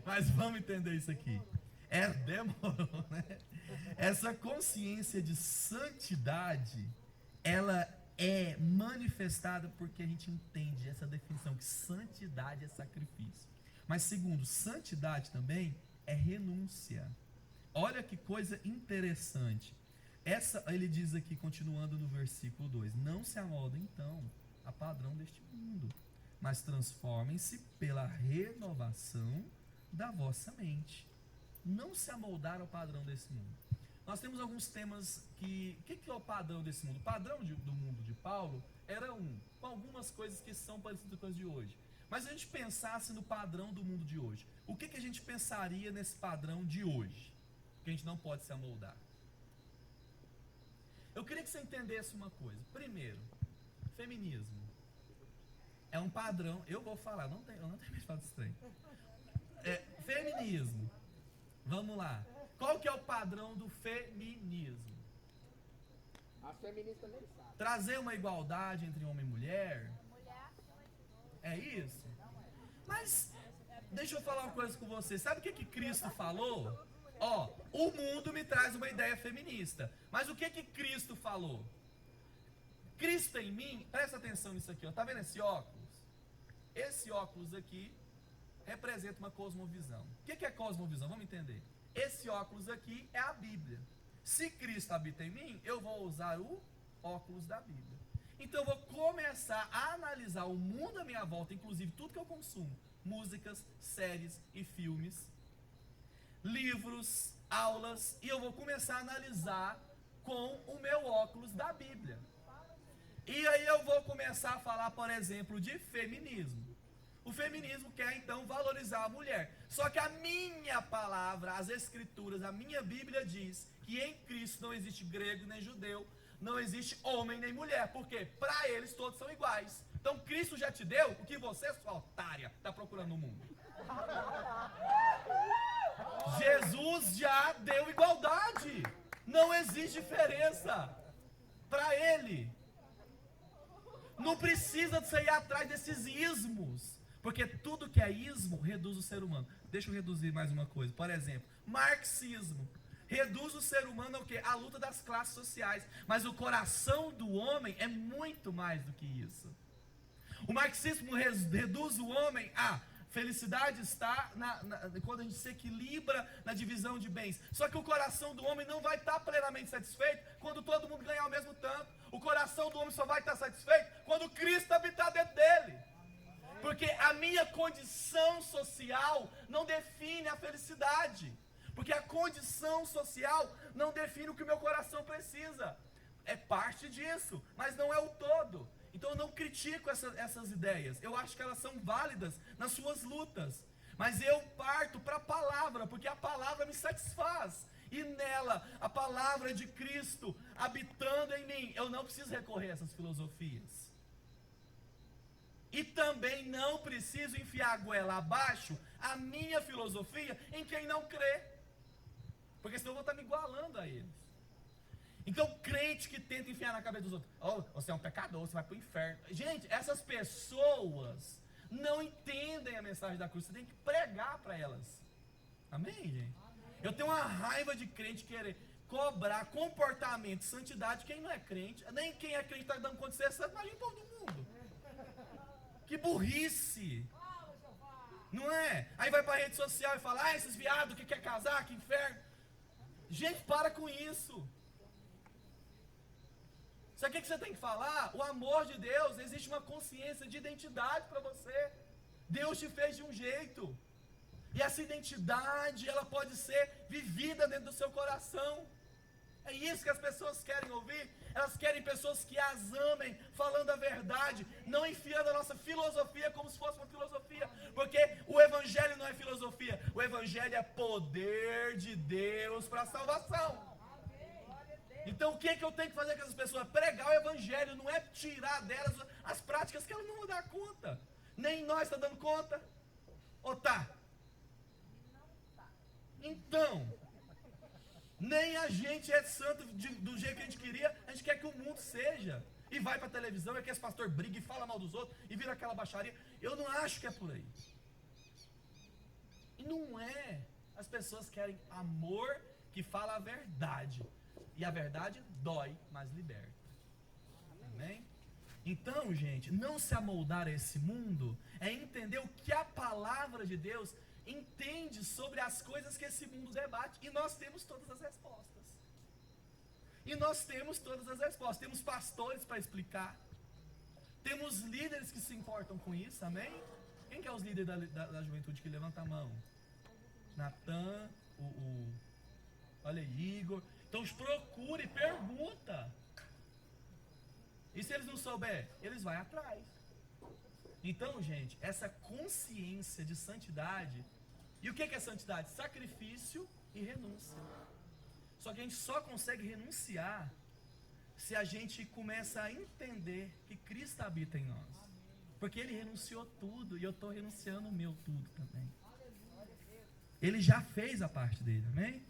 S1: Mas vamos entender isso aqui. Demorou, né? Essa consciência de santidade, ela é manifestada porque a gente entende essa definição, que santidade é sacrifício. Mas segundo, santidade também é renúncia. Olha que coisa interessante. Ele diz aqui, continuando no versículo 2: não se amoldem então a padrão deste mundo, mas transformem-se pela renovação da vossa mente. Não se amoldar ao padrão desse mundo. Nós temos alguns temas que... O que é o padrão desse mundo? O padrão do mundo de Paulo era com algumas coisas que são parecidas com as de hoje. Mas se a gente pensasse no padrão do mundo de hoje, o que a gente pensaria nesse padrão de hoje? Que a gente não pode se amoldar. Eu queria que você entendesse uma coisa. Primeiro, feminismo é um padrão. Eu vou falar, eu não tenho medo de falar desse trem. Feminismo. Vamos lá. Qual que é o padrão do feminismo?
S2: As feministas nem sabem.
S1: Trazer uma igualdade entre homem e mulher. É isso? Mas deixa eu falar uma coisa com você. Sabe o que Cristo falou? O mundo me traz uma ideia feminista. Mas o que Cristo falou? Cristo em mim, presta atenção nisso aqui, ó. Tá vendo esse óculos? Esse óculos aqui representa uma cosmovisão. O que é cosmovisão? Vamos entender. Esse óculos aqui é a Bíblia. Se Cristo habita em mim, eu vou usar o óculos da Bíblia. Então eu vou começar a analisar o mundo à minha volta, inclusive tudo que eu consumo, músicas, séries e filmes, livros, aulas, e eu vou começar a analisar com o meu óculos da Bíblia. E aí eu vou começar a falar, por exemplo, de feminismo. O feminismo quer então valorizar a mulher. Só que a minha palavra, as escrituras, a minha Bíblia diz que em Cristo não existe grego nem judeu, não existe homem nem mulher, porque para eles todos são iguais. Então Cristo já te deu o que você, sua otária, está procurando no mundo. Jesus já deu igualdade. Não existe diferença para ele. Não precisa de você ir atrás desses ismos. Porque tudo que é ismo reduz o ser humano. Deixa eu reduzir mais uma coisa. Por exemplo, marxismo reduz o ser humano ao quê? A luta das classes sociais. Mas o coração do homem é muito mais do que isso. O marxismo reduz o homem a felicidade está quando a gente se equilibra na divisão de bens. Só que o coração do homem não vai estar plenamente satisfeito quando todo mundo ganhar o mesmo tanto. O coração do homem só vai estar satisfeito quando Cristo habitar dentro dele. Porque a minha condição social não define a felicidade. Porque a condição social não define o que o meu coração precisa. É parte disso, mas não é o todo. Então eu não critico essas ideias. Eu acho que elas são válidas nas suas lutas. Mas eu parto para a palavra, porque a palavra me satisfaz. E nela, a palavra de Cristo habitando em mim, eu não preciso recorrer a essas filosofias. E também não preciso enfiar a goela abaixo a minha filosofia em quem não crê. Porque senão eu vou estar me igualando a eles. Então, crente que tenta enfiar na cabeça dos outros, oh, você é um pecador, você vai para o inferno. Gente, essas pessoas não entendem a mensagem da cruz. Você tem que pregar para elas. Amém, gente? Eu tenho uma raiva de crente querer cobrar comportamento, santidade, quem não é crente. Nem quem é crente está dando conta de ser santo, imagina todo mundo. Que burrice. Não é? Aí vai para a rede social e fala, esses viados que quer casar, que inferno. Gente, para com isso. Sabe o que você tem que falar? O amor de Deus, existe uma consciência de identidade para você. Deus te fez de um jeito. E essa identidade, ela pode ser vivida dentro do seu coração. É isso que as pessoas querem ouvir. Elas querem pessoas que as amem, falando a verdade, não enfiando a nossa filosofia como se fosse uma filosofia. Porque o Evangelho não é filosofia. O Evangelho é poder de Deus para a salvação. Então o que eu tenho que fazer com essas pessoas? Pregar o Evangelho, não é tirar delas as práticas que elas não vão dar conta. Nem nós está dando conta. Ou tá? Então, nem a gente é santo do jeito que a gente queria, a gente quer que o mundo seja. E vai para a televisão, é que esse pastor briga e fala mal dos outros, e vira aquela baixaria. Eu não acho que é por aí. E não é. As pessoas querem amor que fala a verdade. E a verdade dói, mas liberta. Amém? Então, gente, não se amoldar a esse mundo é entender o que a palavra de Deus entende sobre as coisas que esse mundo debate. E nós temos todas as respostas. Temos pastores para explicar. Temos líderes que se importam com isso, amém? Quem que é os líderes da juventude que levanta a mão? Natan, olha aí, Igor. Então procure, pergunta. E se eles não souberem, eles vão atrás. Então, gente, essa consciência de santidade. E o que é santidade? Sacrifício e renúncia. Só que a gente só consegue renunciar se a gente começa a entender que Cristo habita em nós. Porque Ele renunciou tudo e eu estou renunciando o meu tudo também. Ele já fez a parte dele, amém?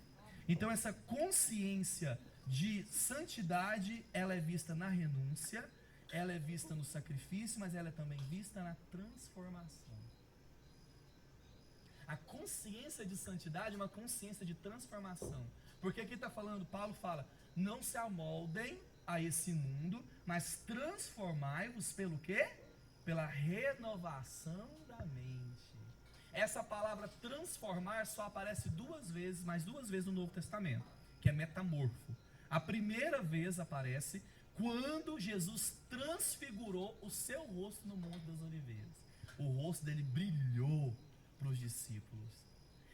S1: Então essa consciência de santidade, ela é vista na renúncia, ela é vista no sacrifício, mas ela é também vista na transformação. A consciência de santidade é uma consciência de transformação. Porque aqui está falando, Paulo fala, não se amoldem a esse mundo, mas transformai-vos pelo quê? Pela renovação da mente. Essa palavra transformar só aparece duas vezes no Novo Testamento, que é metamorfo. A primeira vez aparece quando Jesus transfigurou o seu rosto no Monte das Oliveiras. O rosto dele brilhou para os discípulos.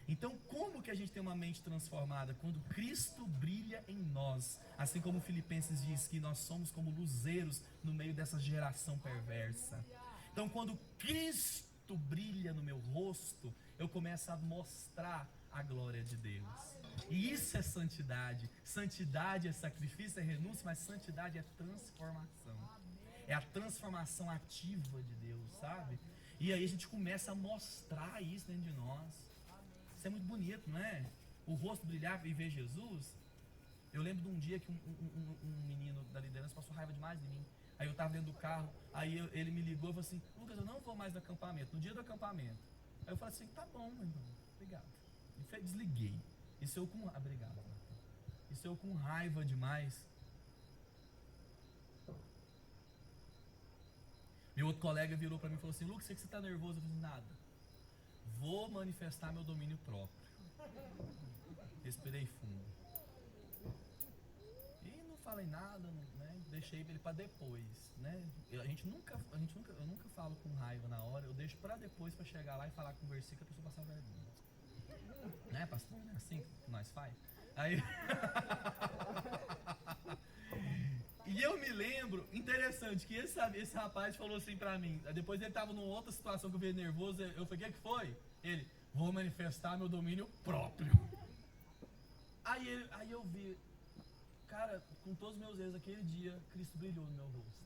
S1: Então, como que a gente tem uma mente transformada? Quando Cristo brilha em nós. Assim como Filipenses diz que nós somos como luzeiros no meio dessa geração perversa. Então, quando Cristo brilha no meu rosto, eu começo a mostrar a glória de Deus. E isso é santidade. Santidade é sacrifício, é renúncia, mas santidade é transformação. É a transformação ativa de Deus, sabe? E aí a gente começa a mostrar isso dentro de nós. Isso é muito bonito, não é? O rosto brilhar e ver Jesus. Eu lembro de um dia que um menino da liderança passou raiva demais de mim. Aí eu estava dentro do carro, aí ele me ligou e falou assim, Lucas, eu não vou mais no acampamento, no dia do acampamento. Aí eu falei assim, tá bom, meu irmão, obrigado. E desliguei. Obrigado. Isso eu com raiva demais. Meu outro colega virou para mim e falou assim, Lucas, sei que você está nervoso. Eu falei, nada. Vou manifestar meu domínio próprio. Respirei fundo. E não falei nada, né? Deixei ele para depois, né? Eu nunca falo com raiva na hora, eu deixo para depois, para chegar lá e falar com o versículo, a pessoa passar vergonha. Né, pastor? Não é assim que nós faz? Aí... E eu me lembro, interessante, que esse rapaz falou assim pra mim, depois ele tava numa outra situação que eu vi nervoso, eu falei, o que foi? Ele, vou manifestar meu domínio próprio. Aí eu vi,
S3: cara, com todos os meus erros, aquele dia, Cristo brilhou no meu rosto.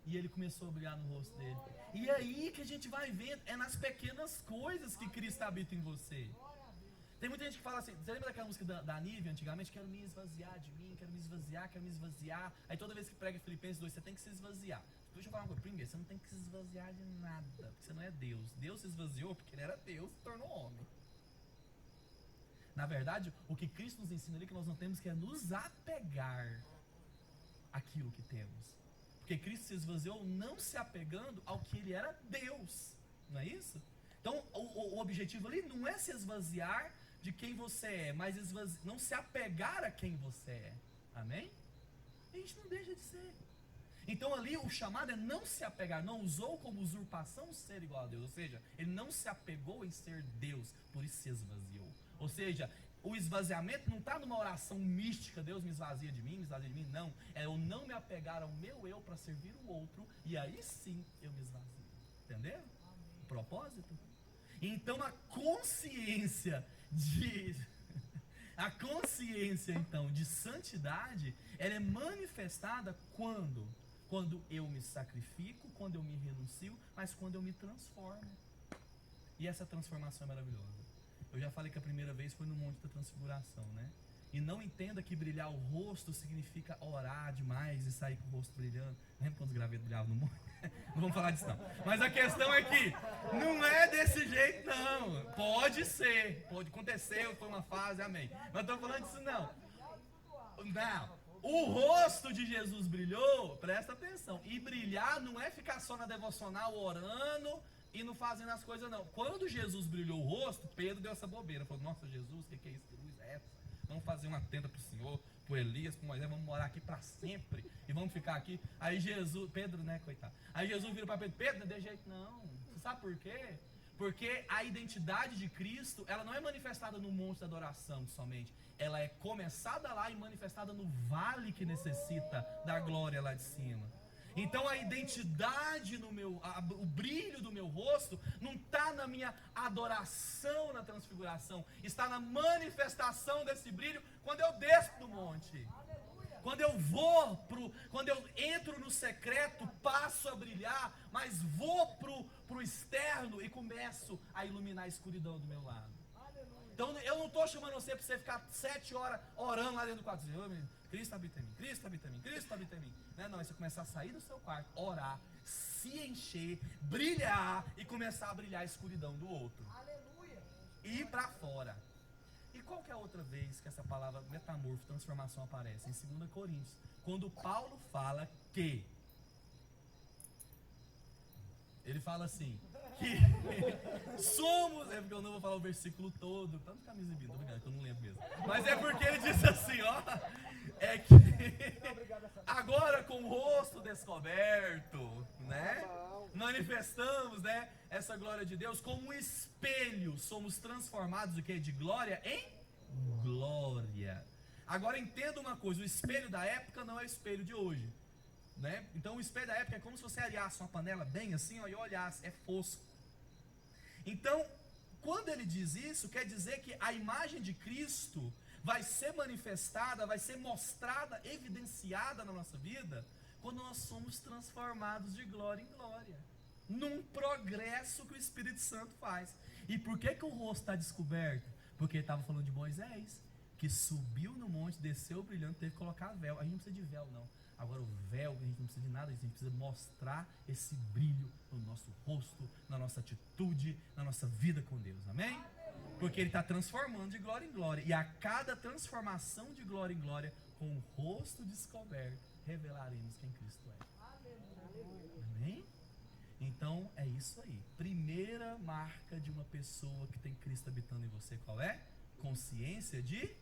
S3: E ele começou a brilhar no rosto dele. E aí que a gente vai vendo, é nas pequenas coisas que Cristo habita em você. Tem muita gente que fala assim, você lembra daquela música da Nívia antigamente? Quero me esvaziar de mim, quero me esvaziar, quero me esvaziar. Aí toda vez que prega Filipenses 2, você tem que se esvaziar. Deixa eu falar uma coisa, primeiro, você não tem que se esvaziar de nada, porque você não é Deus. Deus se esvaziou porque ele era Deus e se tornou homem. Na verdade, o que Cristo nos ensina ali, que nós não temos que é nos apegar àquilo que temos. Porque Cristo se esvaziou não se apegando ao que ele era Deus, não é isso? Então, o objetivo ali não é se esvaziar de quem você é, mas não se apegar a quem você é. Amém? E a gente não deixa de ser. Então ali o chamado é não se apegar, não usou como usurpação ser igual a Deus, ou seja, ele não se apegou em ser Deus, por isso se esvaziou. Ou seja, o esvaziamento não está numa oração mística, Deus me esvazia de mim, não. É eu não me apegar ao meu eu para servir o outro, e aí sim eu me esvazio. Entenderam? O propósito? Então a consciência então de santidade, ela é manifestada quando eu me sacrifico, quando eu me renuncio, mas quando eu me transformo. E essa transformação é maravilhosa. Eu já falei que a primeira vez foi no Monte da Transfiguração, né? E não entenda que brilhar o rosto significa orar demais e sair com o rosto brilhando. Lembra quando os gravetos brilhavam no monte? Não vamos falar disso não. Mas a questão é que não é desse jeito não. Pode ser, pode acontecer, foi uma fase, amém. Mas não estou falando disso não. Não. O rosto de Jesus brilhou, presta atenção. E brilhar não é ficar só na devocional orando e não fazendo as coisas não. Quando Jesus brilhou o rosto, Pedro deu essa bobeira. Falou, nossa Jesus, o que é isso? Que luz é essa? Vamos fazer uma tenda para o Senhor, para o Elias, para o Moisés, vamos morar aqui para sempre e vamos ficar aqui. Aí Jesus, Pedro, né, coitado. Aí Jesus vira para Pedro, Pedro, não é de jeito não. Você sabe por quê? Porque a identidade de Cristo, ela não é manifestada no monte da adoração somente. Ela é começada lá e manifestada no vale que necessita da glória lá de cima. Então a identidade o brilho do meu rosto não está na minha adoração na transfiguração, está na manifestação desse brilho quando eu desço do monte. Quando quando eu entro no secreto, passo a brilhar, mas vou pro externo e começo a iluminar a escuridão do meu lado. Então eu não estou chamando você para você ficar 7 horas orando lá dentro do quarto. Cristo habita em mim, Cristo habita em mim, Cristo habita em mim. Não, é você começar a sair do seu quarto, orar, se encher, brilhar e começar a brilhar a escuridão do outro.
S4: Aleluia.
S3: E ir para fora. E qual que é a outra vez que essa palavra metamorfo, transformação aparece? Em 2 Coríntios, quando Paulo fala que ele fala assim, que somos, é porque eu não vou falar o versículo todo, pra não ficar me exibindo, obrigado, que eu não lembro mesmo. Mas é porque ele diz assim, ó, é que agora com o rosto descoberto, né, manifestamos, né, essa glória de Deus como um espelho, somos transformados do que? De glória em glória. Agora entenda uma coisa, o espelho da época não é o espelho de hoje. Né? Então o espelho da época é como se você areasse uma panela bem assim, ó, e olhasse, é fosco. Então, quando ele diz isso, quer dizer que a imagem de Cristo vai ser manifestada, vai ser mostrada, evidenciada na nossa vida, quando nós somos transformados de glória em glória, num progresso que o Espírito Santo faz. E por que o rosto está descoberto? Porque ele estava falando de Moisés, que subiu no monte, desceu brilhando, teve que colocar véu. A gente não precisa de véu não. Agora o véu, a gente não precisa de nada, a gente precisa mostrar esse brilho no nosso rosto, na nossa atitude, na nossa vida com Deus, amém? Porque Ele está transformando de glória em glória, e a cada transformação de glória em glória, com o rosto descoberto, revelaremos quem Cristo é. Amém? Então é isso aí. Primeira marca de uma pessoa que tem Cristo habitando em você, qual é? Consciência de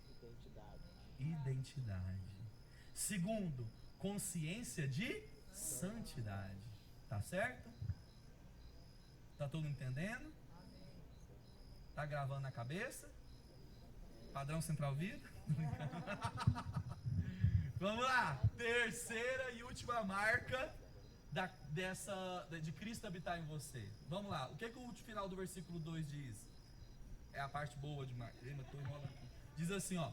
S3: identidade. Segundo, consciência de santidade. Tá certo? Tá todo mundo entendendo? Tá gravando na cabeça? Padrão Central Vida? Vamos lá. Terceira e última marca de Cristo habitar em você. Vamos lá. O que o final do versículo 2 diz? É a parte boa de Marcos. Diz assim, ó.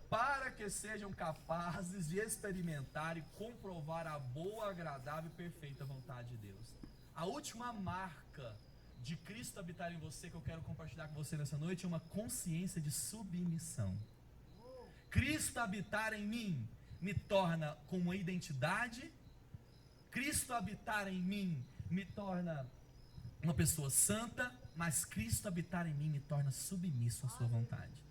S3: para que sejam capazes de experimentar e comprovar a boa, agradável e perfeita vontade de Deus. A última marca de Cristo habitar em você que eu quero compartilhar com você nessa noite é uma consciência de submissão. Cristo habitar em mim me torna com uma identidade. Cristo habitar em mim me torna uma pessoa santa, mas Cristo habitar em mim me torna submisso à sua vontade.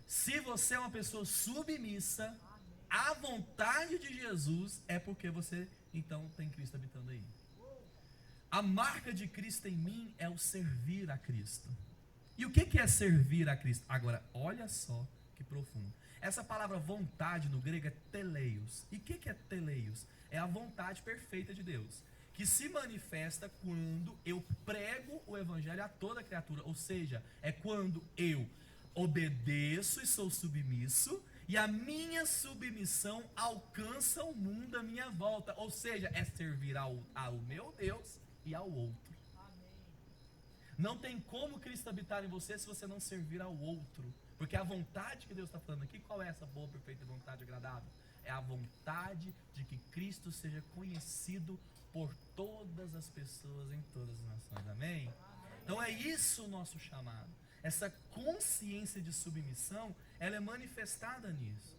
S3: Se você é uma pessoa submissa à vontade de Jesus, é porque você então tem Cristo habitando aí. A marca de Cristo em mim é o servir a Cristo. E o que é servir a Cristo? Agora, olha só que profundo. Essa palavra vontade no grego é teleios. E o que é teleios? É a vontade perfeita de Deus, que se manifesta quando eu prego o evangelho a toda criatura. Ou seja, é quando eu obedeço e sou submisso, e a minha submissão alcança o mundo à minha volta. Ou seja, é servir ao meu Deus e ao outro. Não tem como Cristo habitar em você se você não servir ao outro. Porque a vontade que Deus está falando aqui, qual é essa boa, perfeita vontade agradável? É a vontade de que Cristo seja conhecido por todas as pessoas em todas as nações. Amém? Então é isso o nosso chamado. Essa consciência de submissão, ela é manifestada nisso.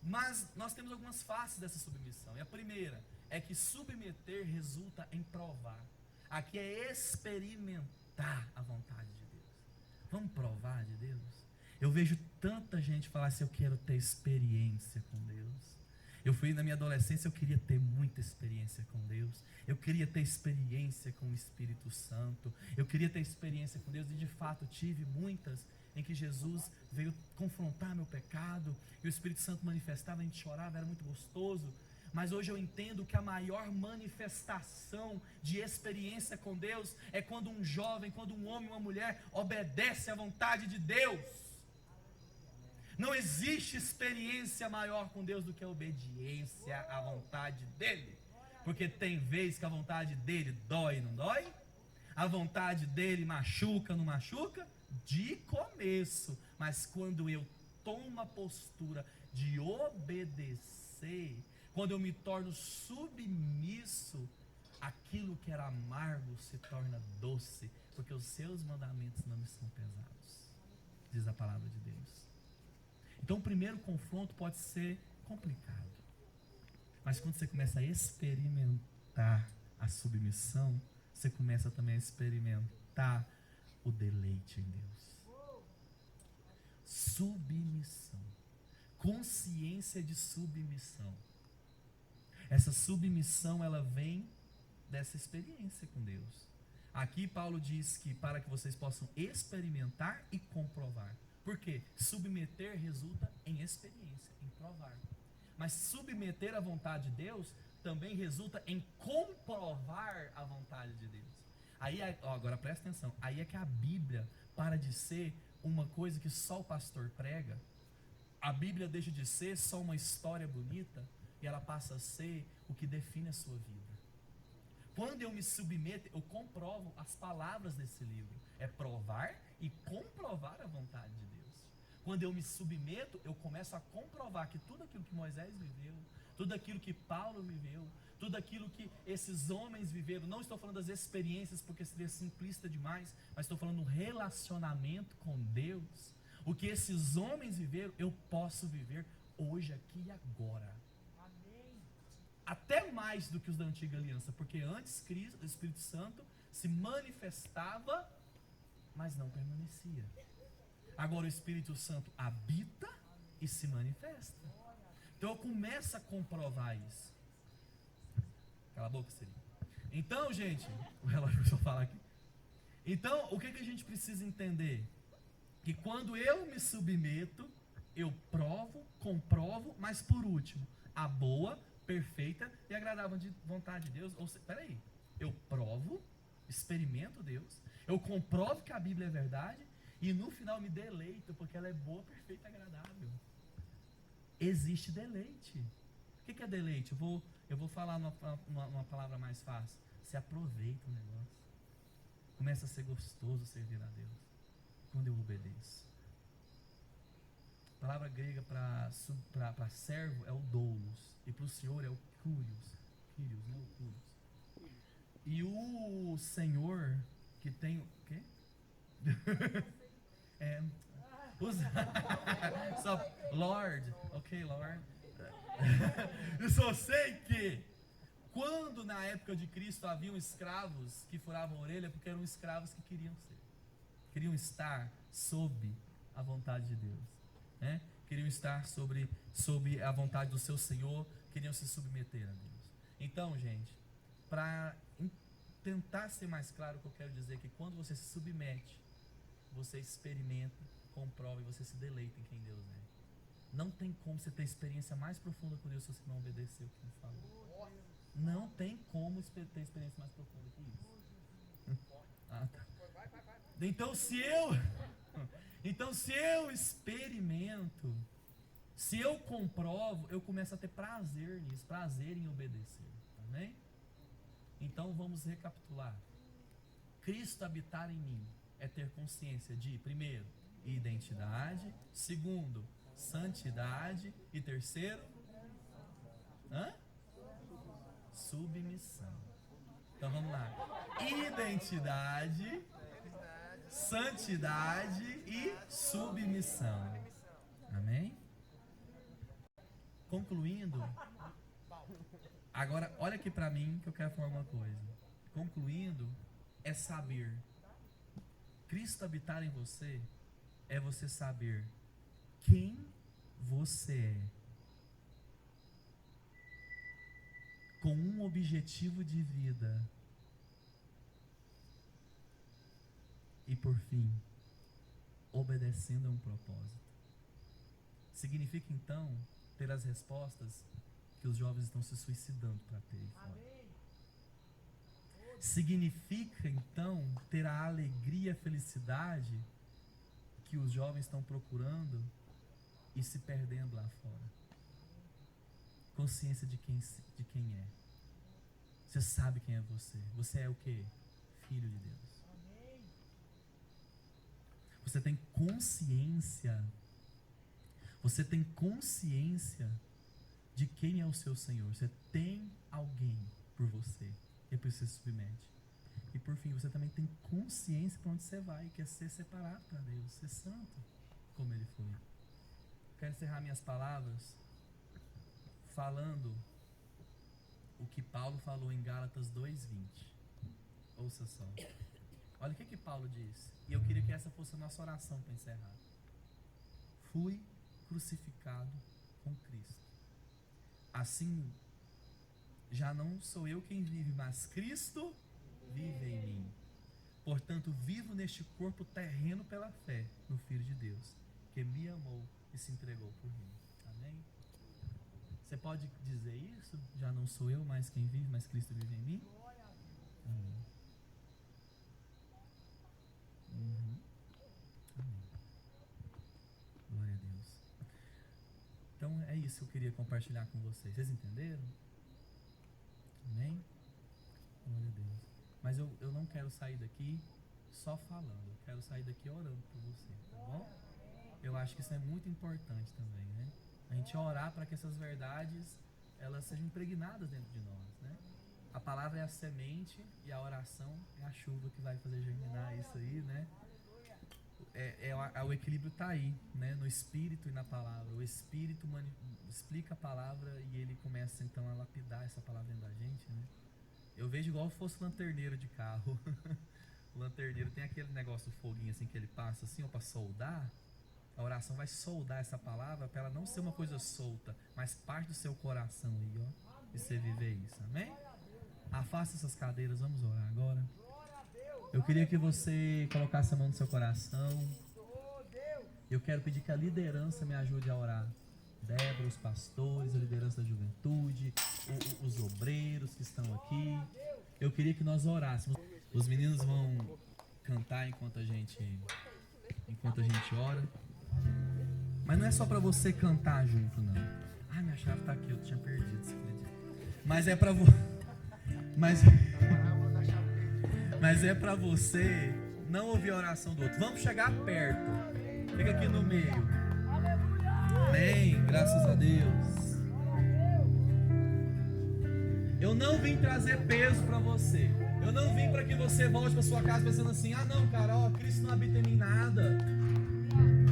S3: Mas nós temos algumas faces dessa submissão. E a primeira é que submeter resulta em provar. Aqui é experimentar a vontade de Deus. Vamos provar de Deus? Eu vejo tanta gente falar assim, eu quero ter experiência com Deus. Eu fui na minha adolescência, eu queria ter muita experiência com Deus. Eu queria ter experiência com o Espírito Santo. Eu queria ter experiência com Deus. E de fato tive muitas em que Jesus veio confrontar meu pecado. E o Espírito Santo manifestava, a gente chorava, era muito gostoso. Mas hoje eu entendo que a maior manifestação de experiência com Deus é quando um jovem, quando um homem, uma mulher obedece à vontade de Deus. Não existe experiência maior com Deus do que a obediência à vontade dEle. Porque tem vezes que a vontade dEle dói, não dói? A vontade dEle machuca, não machuca? De começo. Mas quando eu tomo a postura de obedecer, quando eu me torno submisso, aquilo que era amargo se torna doce. Porque os seus mandamentos não me são pesados. Diz a palavra de Deus. Então o primeiro confronto pode ser complicado. Mas quando você começa a experimentar a submissão, você começa também a experimentar o deleite em Deus. Submissão. Consciência de submissão. Essa submissão, ela vem dessa experiência com Deus. Aqui Paulo diz que para que vocês possam experimentar e comprovar. Por quê? Submeter resulta em experiência, em provar. Mas submeter à vontade de Deus também resulta em comprovar a vontade de Deus. Aí, agora presta atenção, aí é que a Bíblia para de ser uma coisa que só o pastor prega. A Bíblia deixa de ser só uma história bonita e ela passa a ser o que define a sua vida. Quando eu me submeto, eu comprovo as palavras desse livro. É provar e comprovar a vontade de Deus. Quando eu me submeto, eu começo a comprovar que tudo aquilo que Moisés viveu, tudo aquilo que Paulo viveu, tudo aquilo que esses homens viveram, não estou falando das experiências porque seria simplista demais, mas estou falando do relacionamento com Deus. O que esses homens viveram, eu posso viver hoje, aqui e agora. Até mais do que os da antiga aliança, porque antes Cristo, o Espírito Santo se manifestava, mas não permanecia. Agora o Espírito Santo habita e se manifesta. Então eu começo a comprovar isso. Cala a boca, Siri. Então, gente, o relógio começou a falar aqui. Então, o que a gente precisa entender? Que quando eu me submeto, eu provo, comprovo, mas por último, a boa, perfeita e agradável de vontade de Deus. Ou seja, peraí, eu provo, experimento Deus, eu comprovo que a Bíblia é verdade e no final me deleito, porque ela é boa, perfeita e agradável. Existe deleite. O que é deleite? Eu vou falar uma palavra mais fácil. Você aproveita o negócio. Começa a ser gostoso servir a Deus quando eu obedeço. A palavra grega para servo é o doulos. E para o senhor é o curios. Kyrios, né? O curios. E o senhor que tem o quê? Só Lord, ok, Lord. Eu só sei que quando na época de Cristo haviam escravos que furavam a orelha, porque eram escravos que queriam estar sob a vontade de Deus, né? Queriam estar sob a vontade do seu Senhor, queriam se submeter a Deus. Então, gente, para tentar ser mais claro, o que eu quero dizer é que quando você se submete, você experimenta, comprova e você se deleita em quem Deus é. Não tem como você ter experiência mais profunda com Deus se você não obedecer o que Ele falou. Não tem como ter experiência mais profunda que isso. Ah, tá. Então se eu experimento, se eu comprovo, eu começo a ter prazer nisso, prazer em obedecer. Amém? Então vamos recapitular. Cristo habitar em mim é ter consciência de, primeiro, identidade, segundo, santidade e terceiro, submissão. Então vamos lá. Identidade, santidade e submissão. Amém? Concluindo, agora olha aqui para mim que eu quero falar uma coisa. Concluindo, é saber. Cristo habitar em você é você saber quem você é, com um objetivo de vida e, por fim, obedecendo a um propósito. Significa, então, ter as respostas que os jovens estão se suicidando para ter. Significa, então, ter a alegria e a felicidade que os jovens estão procurando e se perdendo lá fora. Consciência de quem é. Você sabe quem é você. Você é o quê? Filho de Deus. Você tem consciência. Você tem consciência de quem é o seu Senhor. Você tem alguém por você. E por isso você se submete. E por fim, você também tem consciência para onde você vai, que é ser separado para Deus, ser santo, como Ele foi. Quero encerrar minhas palavras falando o que Paulo falou em Gálatas 2:20. Ouça só. Olha o que Paulo diz. E eu queria que essa fosse a nossa oração para encerrar. Fui crucificado com Cristo. Assim, já não sou eu quem vive, mas Cristo vive em mim. Portanto, vivo neste corpo terreno pela fé no Filho de Deus, que me amou e se entregou por mim. Amém? Você pode dizer isso? Já não sou eu mais quem vive, mas Cristo vive em mim? Amém. Amém. Glória a Deus. Então é isso que eu queria compartilhar com vocês. Vocês entenderam? Amém? Glória a Deus. Mas eu não quero sair daqui só falando. Eu quero sair daqui orando por você, tá bom? Eu acho que isso é muito importante também, né? A gente orar para que essas verdades elas sejam impregnadas dentro de nós, né? A palavra é a semente e a oração é a chuva que vai fazer germinar isso aí, né? O equilíbrio está aí, né? No espírito e na palavra. O espírito explica a palavra e ele começa então a lapidar essa palavra dentro da gente, né? Eu vejo igual se fosse lanterneiro de carro. O lanterneiro tem aquele negócio, o foguinho assim que ele passa assim, ó, para soldar. A oração vai soldar essa palavra para ela não ser uma coisa solta, mas parte do seu coração aí, ó, e você viver isso, amém? Afasta essas cadeiras, vamos orar agora. Eu queria que você colocasse a mão no seu coração. Eu quero pedir que a liderança me ajude a orar. Débora, os pastores, a liderança da juventude, os obreiros que estão aqui. Eu queria que nós orássemos. Os meninos vão cantar enquanto a gente ora. Mas não é só para você cantar junto, não. Ah, minha chave tá aqui, eu tinha perdido, você acredita? Mas é para Mas é para você não ouvir a oração do outro. Vamos chegar perto. Fica aqui no meio.
S1: Amém. Graças a Deus. Eu não vim trazer peso para você. Eu não vim para que você volte para sua casa pensando assim: ah não, cara, ó, Cristo não habita em mim nada.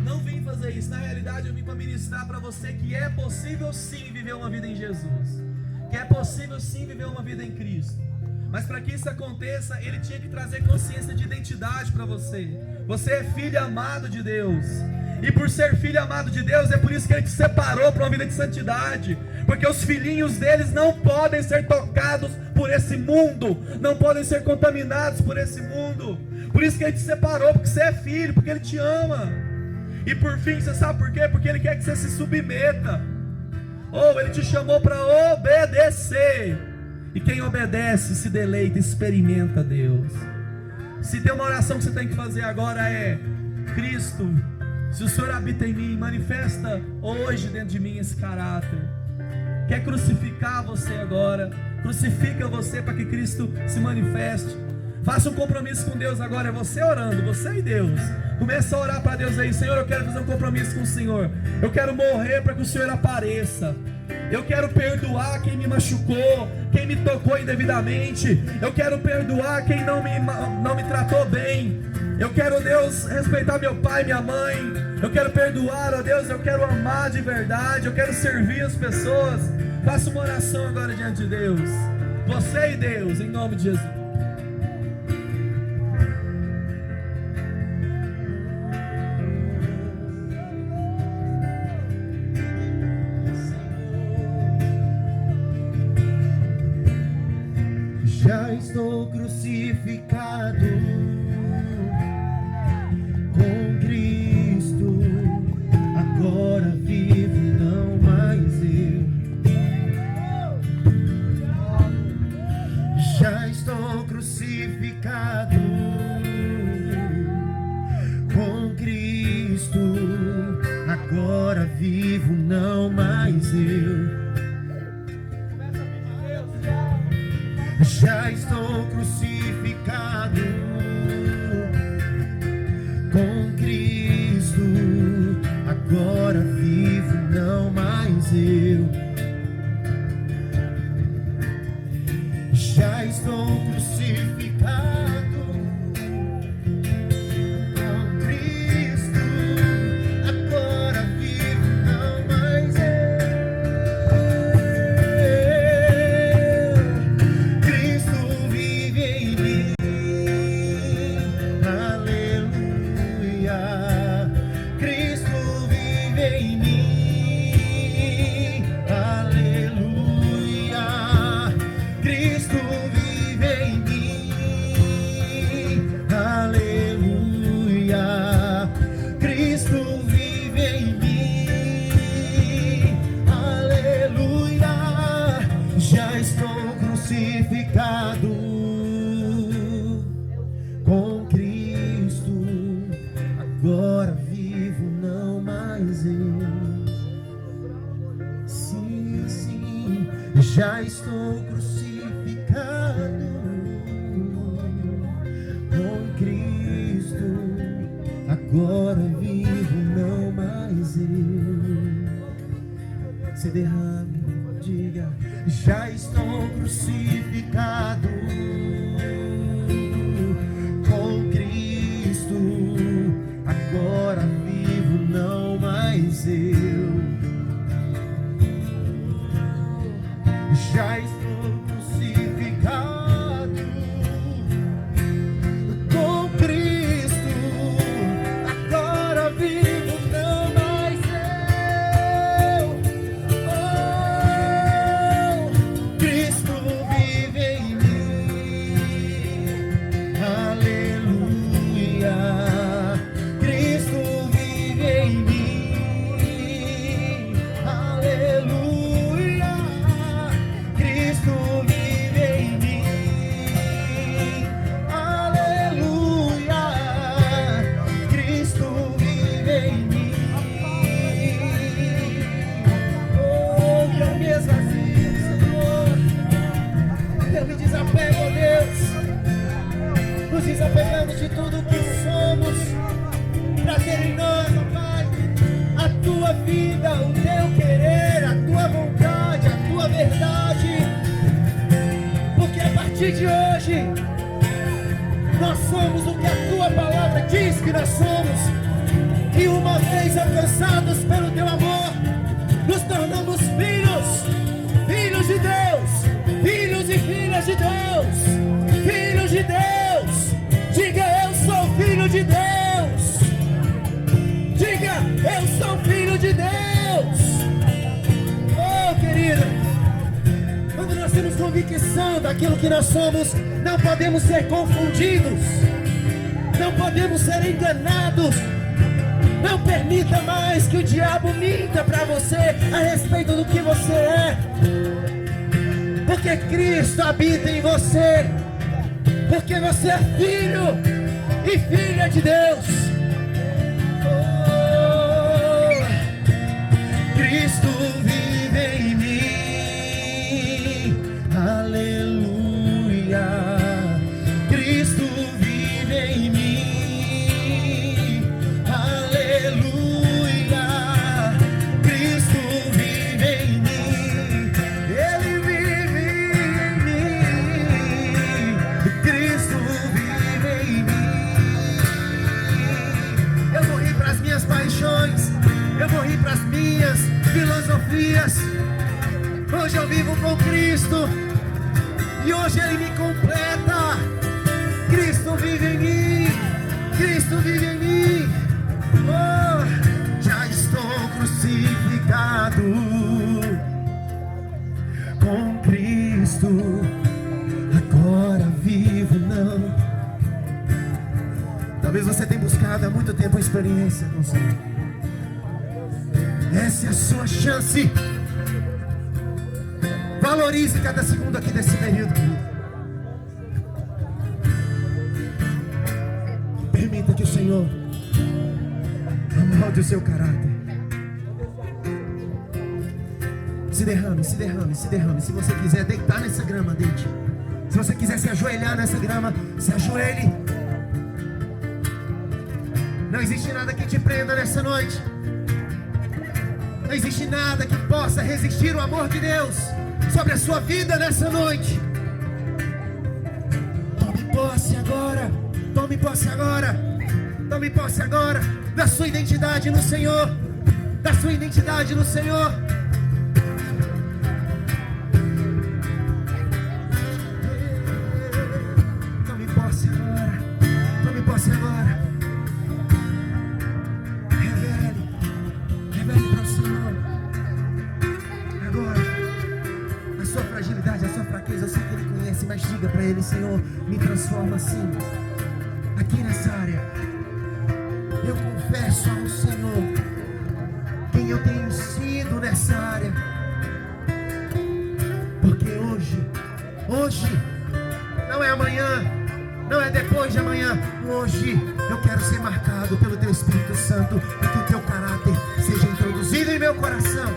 S1: Não vim fazer isso. Na realidade eu vim para ministrar para você que é possível sim viver uma vida em Jesus. Que é possível sim viver uma vida em Cristo. Mas para que isso aconteça, Ele tinha que trazer consciência de identidade para você. Você é filho amado de Deus. E por ser filho amado de Deus, é por isso que Ele te separou para uma vida de santidade. Porque os filhinhos deles não podem ser tocados por esse mundo, não podem ser contaminados por esse mundo. Por isso que Ele te separou, porque você é filho, porque Ele te ama. E por fim, você sabe por quê? Porque Ele quer que você se submeta. Ou Ele te chamou para obedecer. E quem obedece se deleita, experimenta Deus. Se tem uma oração que você tem que fazer agora é: Cristo, se o Senhor habita em mim, manifesta hoje dentro de mim esse caráter. Quer crucificar você agora? Crucifica você para que Cristo se manifeste. Faça um compromisso com Deus agora. É você orando, você e Deus. Começa a orar para Deus aí: Senhor, eu quero fazer um compromisso com o Senhor. Eu quero morrer para que o Senhor apareça. Eu quero perdoar quem me machucou, quem me tocou indevidamente. Eu quero perdoar quem não me tratou bem. Eu quero, Deus, respeitar meu pai e minha mãe. Eu quero perdoar, ó Deus. Eu quero amar de verdade. Eu quero servir as pessoas. Faça uma oração agora diante de Deus. Você e Deus, em nome de Jesus.
S4: Já estou crucificado com Cristo, agora vivo, não mais eu. Já estou crucificado com Cristo, agora vivo, não mais eu. Já estou crucificado com Cristo, agora vivo, não mais eu. Já estou crucificado com Cristo, agora vivo, não mais eu. Com Cristo, agora vivo, não mais eu. Sim, sim, já estou crucificado com Cristo, agora vivo, não mais eu. Se derrame, diga: já estou crucificado com Cristo, agora vivo, não mais eu. Já estou crucificado com Cristo, agora vivo, não mais eu. Oh, Cristo vive em Nós somos o que a tua palavra diz que nós somos. E uma vez alcançados pelo teu amor, nos tornamos filhos, filhos de Deus, filhos e filhas de Deus, filhos de Deus. Diga, eu sou filho de Deus. Diga, eu sou filho de Deus. Oh, querido, quando nós temos convicção daquilo que nós somos, não podemos ser confundidos, não podemos ser enganados. Não permita mais que o diabo minta para você a respeito do que você é, porque Cristo habita em você, porque você é filho e filha de Deus. Oh, Cristo vive em mim, aleluia. Cristo vive em mim. Eu morri para as minhas filosofias. Hoje eu vivo com Cristo e hoje Ele me completa. Cristo vive em mim, Cristo vive em mim. Oh, já estou crucificado com Cristo. Agora vivo não. Talvez você tenha buscado há muito tempo a experiência com o Senhor. Essa é a sua chance. Valorize cada segundo aqui desse período. Permita que o Senhor molde o seu caráter. Se derrame, se derrame, se derrame. Se você quiser deitar nessa grama, deite. Se você quiser se ajoelhar nessa grama, se ajoelhe. Não existe nada que te prenda nessa noite. Não existe nada que possa resistir ao amor de Deus sobre a sua vida nessa noite. Tome posse agora. Tome posse agora. Tome posse agora da sua identidade no Senhor. Da sua identidade no Senhor. Tome posse agora. Tome posse agora. Revele para o Senhor. A sua fraqueza, eu sei que Ele conhece, mas diga para Ele: Senhor, me transforma assim, aqui nessa área. Eu confesso ao Senhor quem eu tenho sido nessa área, porque hoje não é amanhã, não é depois de amanhã. Hoje eu quero ser marcado pelo Teu Espírito Santo e que o Teu caráter seja introduzido em meu coração,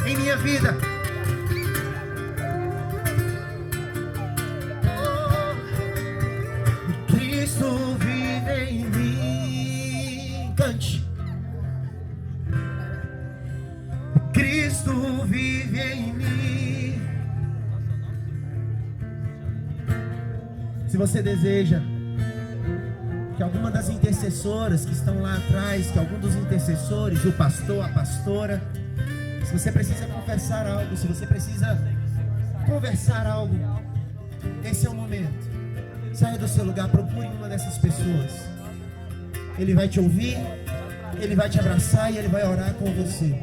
S4: em minha vida. Cristo vive em mim. Cante. Cristo vive em mim. Se você deseja que alguma das intercessoras que estão lá atrás, que algum dos intercessores, o pastor, a pastora, se você precisa confessar algo, se você precisa conversar algo, esse é o momento. Saia do seu lugar, procure uma dessas pessoas. Ele vai te ouvir, Ele vai te abraçar e Ele vai orar com você.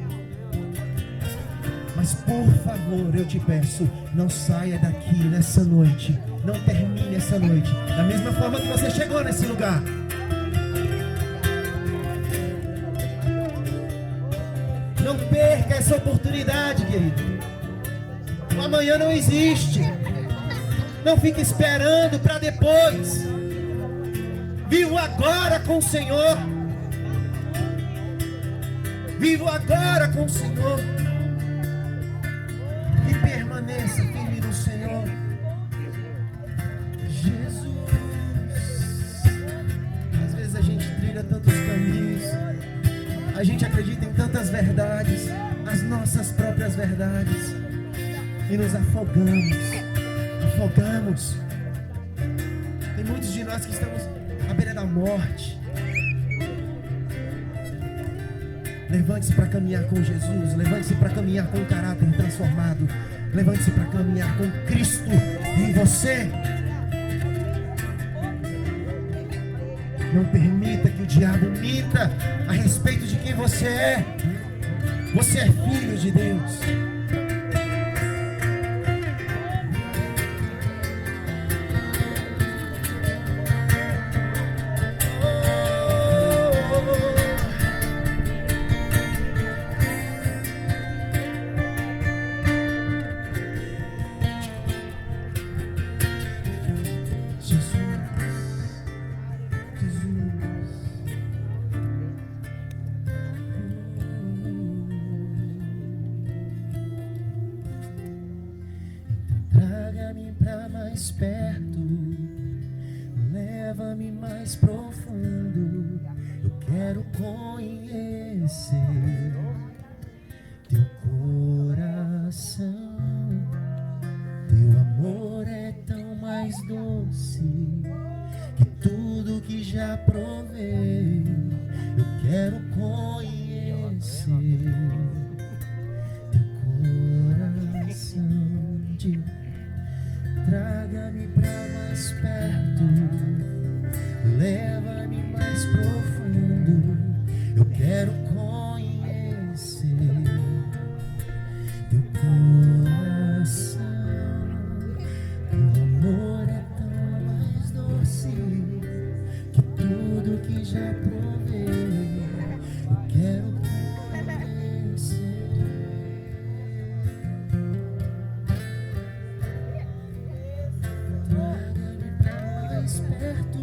S4: Mas por favor, eu te peço, não saia daqui nessa noite. Não termine essa noite da mesma forma que você chegou nesse lugar. Não perca essa oportunidade, querido. O amanhã não existe. Não fique esperando para depois. Viva agora com o Senhor. Viva agora com o Senhor. E permaneça firme no Senhor. Jesus. Às vezes a gente trilha tantos caminhos. A gente acredita em tantas verdades, as nossas próprias verdades, e nos afogamos. Tem muitos de nós que estamos à beira da morte. Levante-se para caminhar com Jesus. Levante-se para caminhar com o caráter transformado. Levante-se para caminhar com Cristo em você. Não permita que o diabo minta a respeito de quem você é. Você é filho de Deus. Traga-me pra mais perto, leva-me mais profundo. Eu quero conhecer teu coração. Teu amor é tão mais doce que tudo que já provei. Eu quero conhecer teu coração. Traga-me pra mais perto, leva-me mais profundo. Eu quero conhecer teu coração. Teu amor é tão mais doce que tudo que já provei. Eu quero conhecer. Traga-me pra mais perto,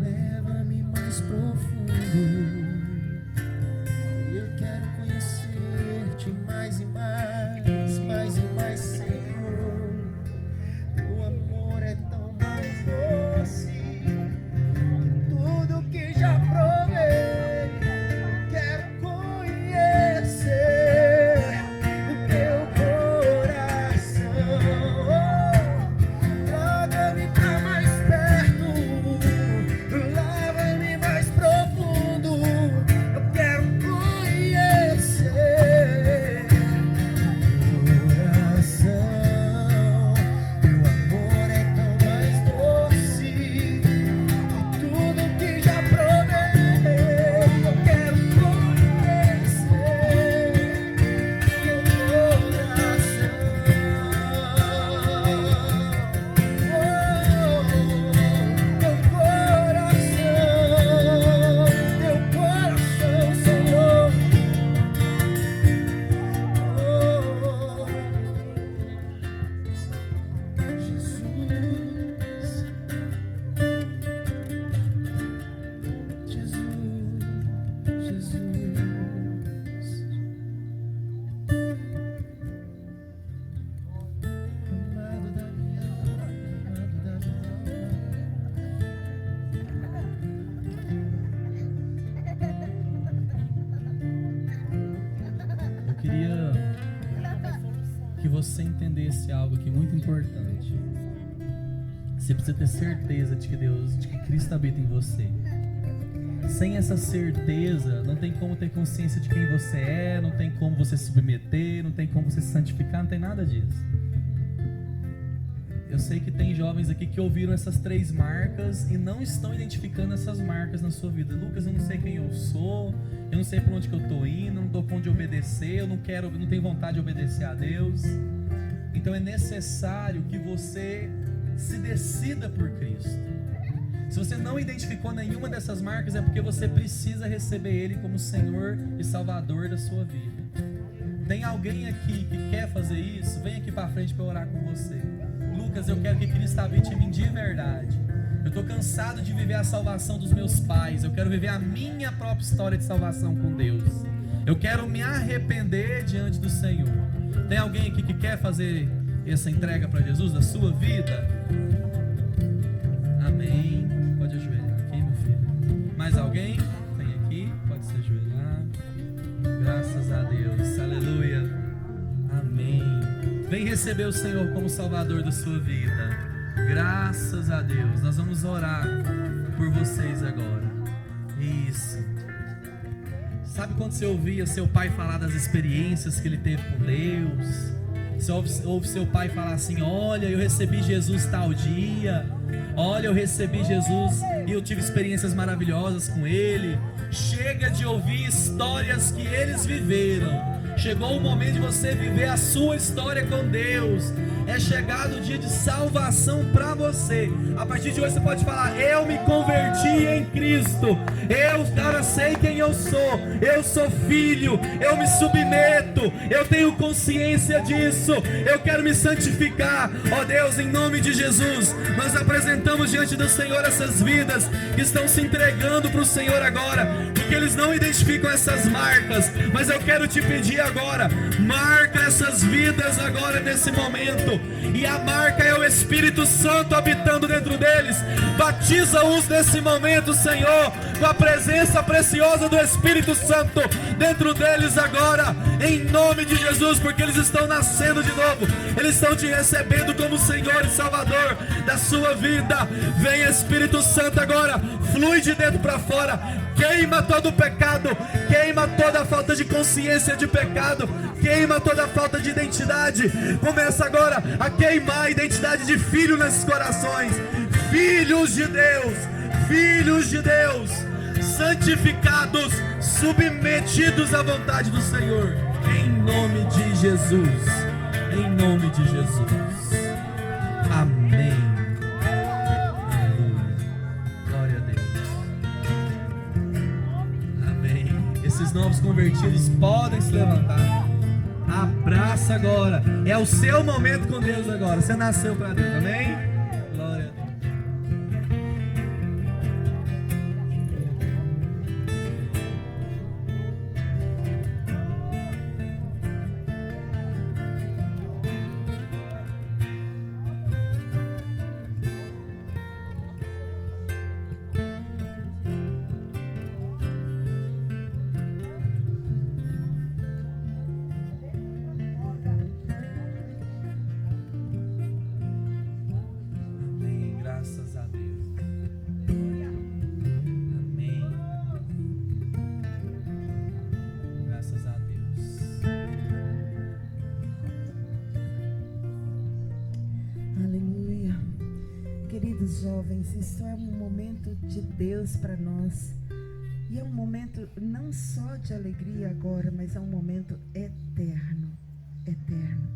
S4: leva-me mais profundo. Eu quero conhecer-te mais e mais, Senhor. O amor é tão mais doce que tudo que já provei. Quero conhecer o teu coração. Traga-me pra mais perto, leva-me mais profundo. Eu quero conhecer teu coração. Teu amor é tão mais doce que tudo que já provei. Eu quero conhecer teu coração. Teu coração, Senhor. Jesus. Amado da minha alma, amado da minha
S3: Eu queria que você entendesse algo aqui muito importante. Você precisa ter certeza de que Cristo habita em você. Sem essa certeza, não tem como ter consciência de quem você é, não tem como você se submeter, não tem como você se santificar, não tem nada disso. Eu sei que tem jovens aqui que ouviram essas 3 marcas e não estão identificando essas marcas na sua vida. Lucas, eu não sei quem eu sou, eu não sei para onde que eu estou indo, eu não dou conta de obedecer, eu não tenho vontade de obedecer a Deus. Então é necessário que você se decida por Cristo. Se você não identificou nenhuma dessas marcas, é porque você precisa receber Ele como Senhor e Salvador da sua vida. Tem alguém aqui que quer fazer isso? Vem aqui para frente para orar com você. Lucas, eu quero que Cristo habite em mim de verdade. Eu estou cansado de viver a salvação dos meus pais. Eu quero viver a minha própria história de salvação com Deus. Eu quero me arrepender diante do Senhor. Tem alguém aqui que quer fazer essa entrega para Jesus da sua vida? Amém. Pode ajoelhar aqui, meu filho. Mais alguém? Tem aqui? Pode se ajoelhar. Graças a Deus. Aleluia. Amém. Vem receber o Senhor como Salvador da sua vida.
S1: Graças a Deus. Nós vamos orar por vocês agora. Isso. Sabe quando você ouvia seu pai falar das experiências que ele teve com Deus? Você ouve seu pai falar assim: olha, eu recebi Jesus tal dia. Olha, eu recebi Jesus e eu tive experiências maravilhosas com Ele. Chega de ouvir histórias que eles viveram. Chegou o momento de você viver a sua história com Deus. É chegado o dia de salvação para você. A partir de hoje você pode falar: eu me converti em Cristo. Eu agora sei quem eu sou. Eu sou filho. Eu me submeto. Eu tenho consciência disso. Eu quero me santificar. Ó Deus, em nome de Jesus, nós apresentamos diante do Senhor essas vidas que estão se entregando para o Senhor agora, porque eles não identificam essas marcas. Mas eu quero te pedir agora: marca essas vidas agora nesse momento. E a marca é o Espírito Santo habitando dentro deles. Batiza-os nesse momento, Senhor, com a presença preciosa do Espírito Santo dentro deles agora, em nome de Jesus, porque eles estão nascendo de novo. Eles estão te recebendo como Senhor e Salvador da sua vida. Vem, Espírito Santo, agora, flui de dentro para fora. Queima todo o pecado, queima toda a falta de consciência de pecado, queima toda a falta de identidade. Começa agora a queimar a identidade de filho nesses corações. Filhos de Deus, filhos de Deus, santificados, submetidos à vontade do Senhor, em nome de Jesus, em nome de Jesus. Amém. Glória a Deus. Amém. Esses novos convertidos podem se levantar. Abraça agora. É o seu momento com Deus agora. Você nasceu para Deus. Amém? Glória a Deus. Graças a Deus. Amém. Graças a Deus.
S5: Aleluia. Queridos jovens, isso é um momento de Deus para nós. E é um momento não só de alegria agora, mas é um momento eterno. Eterno.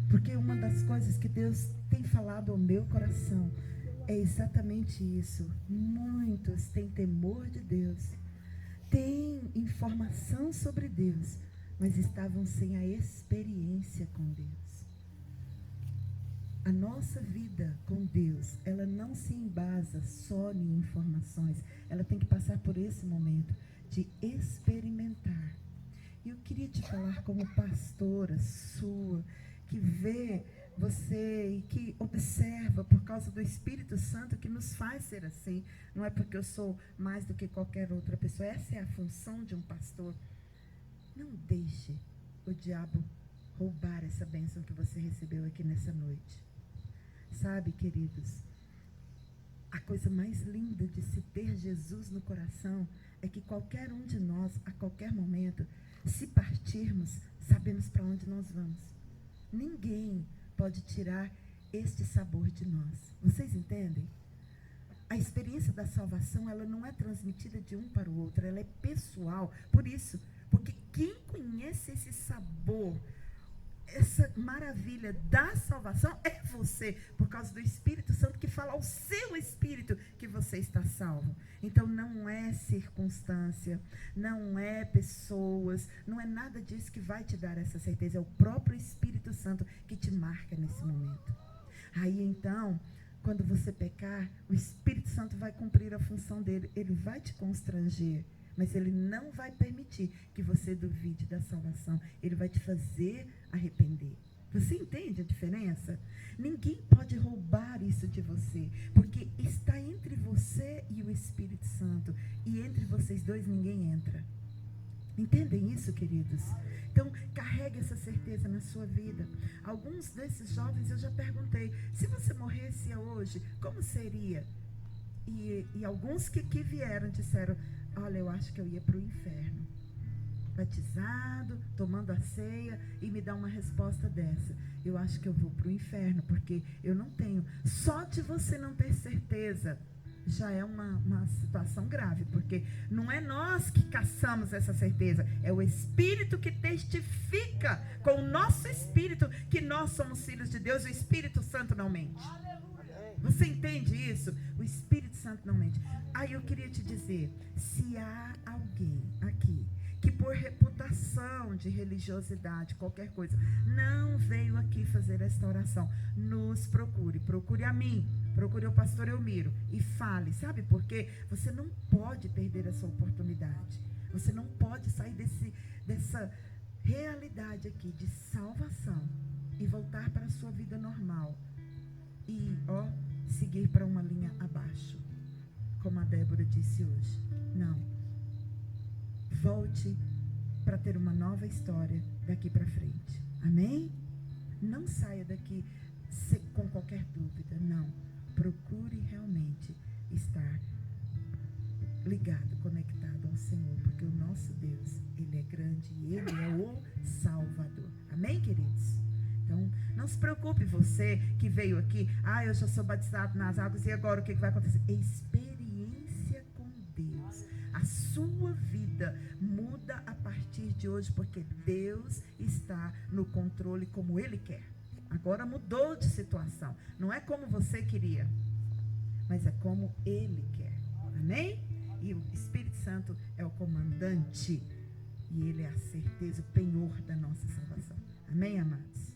S5: Porque uma das coisas que Deus tem falado ao meu coração é exatamente isso. Muitos têm temor de Deus, têm informação sobre Deus, mas estavam sem a experiência com Deus. A nossa vida com Deus, ela não se embasa só em informações. Ela tem que passar por esse momento de experimentar. E eu queria te falar como pastora sua, que vê você e que observa por causa do Espírito Santo que nos faz ser assim. Não é porque eu sou mais do que qualquer outra pessoa. Essa é a função de um pastor. Não deixe o diabo roubar essa bênção que você recebeu aqui nessa noite. Sabe, queridos, a coisa mais linda de se ter Jesus no coração é que qualquer um de nós, a qualquer momento, se partirmos, sabemos para onde nós vamos. Ninguém pode tirar este sabor de nós. Vocês entendem? A experiência da salvação, ela não é transmitida de um para o outro, ela é pessoal. Por isso, porque quem conhece esse sabor, essa maravilha da salvação é você, por causa do Espírito Santo que fala ao seu espírito que você está salvo. Então não é circunstância, não é pessoas, não é nada disso que vai te dar essa certeza, é o próprio Espírito Santo que te marca nesse momento. Aí então, quando você pecar, o Espírito Santo vai cumprir a função dele, ele vai te constranger, mas ele não vai permitir que você duvide da salvação. Ele vai te fazer arrepender. Você entende a diferença? Ninguém pode roubar isso de você, porque está entre você e o Espírito Santo. E entre vocês dois ninguém entra. Entendem isso, queridos? Então, carregue essa certeza na sua vida. Alguns desses jovens eu já perguntei, se você morresse hoje, como seria? E alguns que vieram disseram, olha, eu acho que eu ia para o inferno. Batizado, tomando a ceia, e me dá uma resposta dessa. Eu acho que eu vou para o inferno, porque eu não tenho. Só de você não ter certeza já é uma situação grave, porque não é nós que caçamos essa certeza, é o Espírito que testifica com o nosso Espírito que nós somos filhos de Deus. O Espírito Santo não mente. Você entende isso? O Espírito Santo não mente. Aí eu queria te dizer, se há alguém aqui que por reputação de religiosidade, qualquer coisa, não veio aqui fazer esta oração, nos procure a mim, procure o pastor Elmiro e fale. Sabe por quê? Você não pode perder essa oportunidade. Você não pode sair dessa realidade aqui de salvação e voltar para a sua vida normal e seguir para uma linha abaixo, como a Débora disse hoje. Não. Volte para ter uma nova história daqui para frente. Amém? Não saia daqui com qualquer dúvida. Não. Procure realmente estar ligado, conectado ao Senhor, porque o nosso Deus, Ele é grande e Ele é o Salvador. Amém, queridos? Então, não se preocupe, você que veio aqui, eu já sou batizado nas águas, e agora o que vai acontecer? Experiência com Deus. A sua vida muda a partir de hoje, porque Deus está no controle como Ele quer. Agora mudou de situação. Não é como você queria, mas é como Ele quer. Amém? E o Espírito Santo é o comandante. E Ele é a certeza, o penhor da nossa salvação. Amém, amados?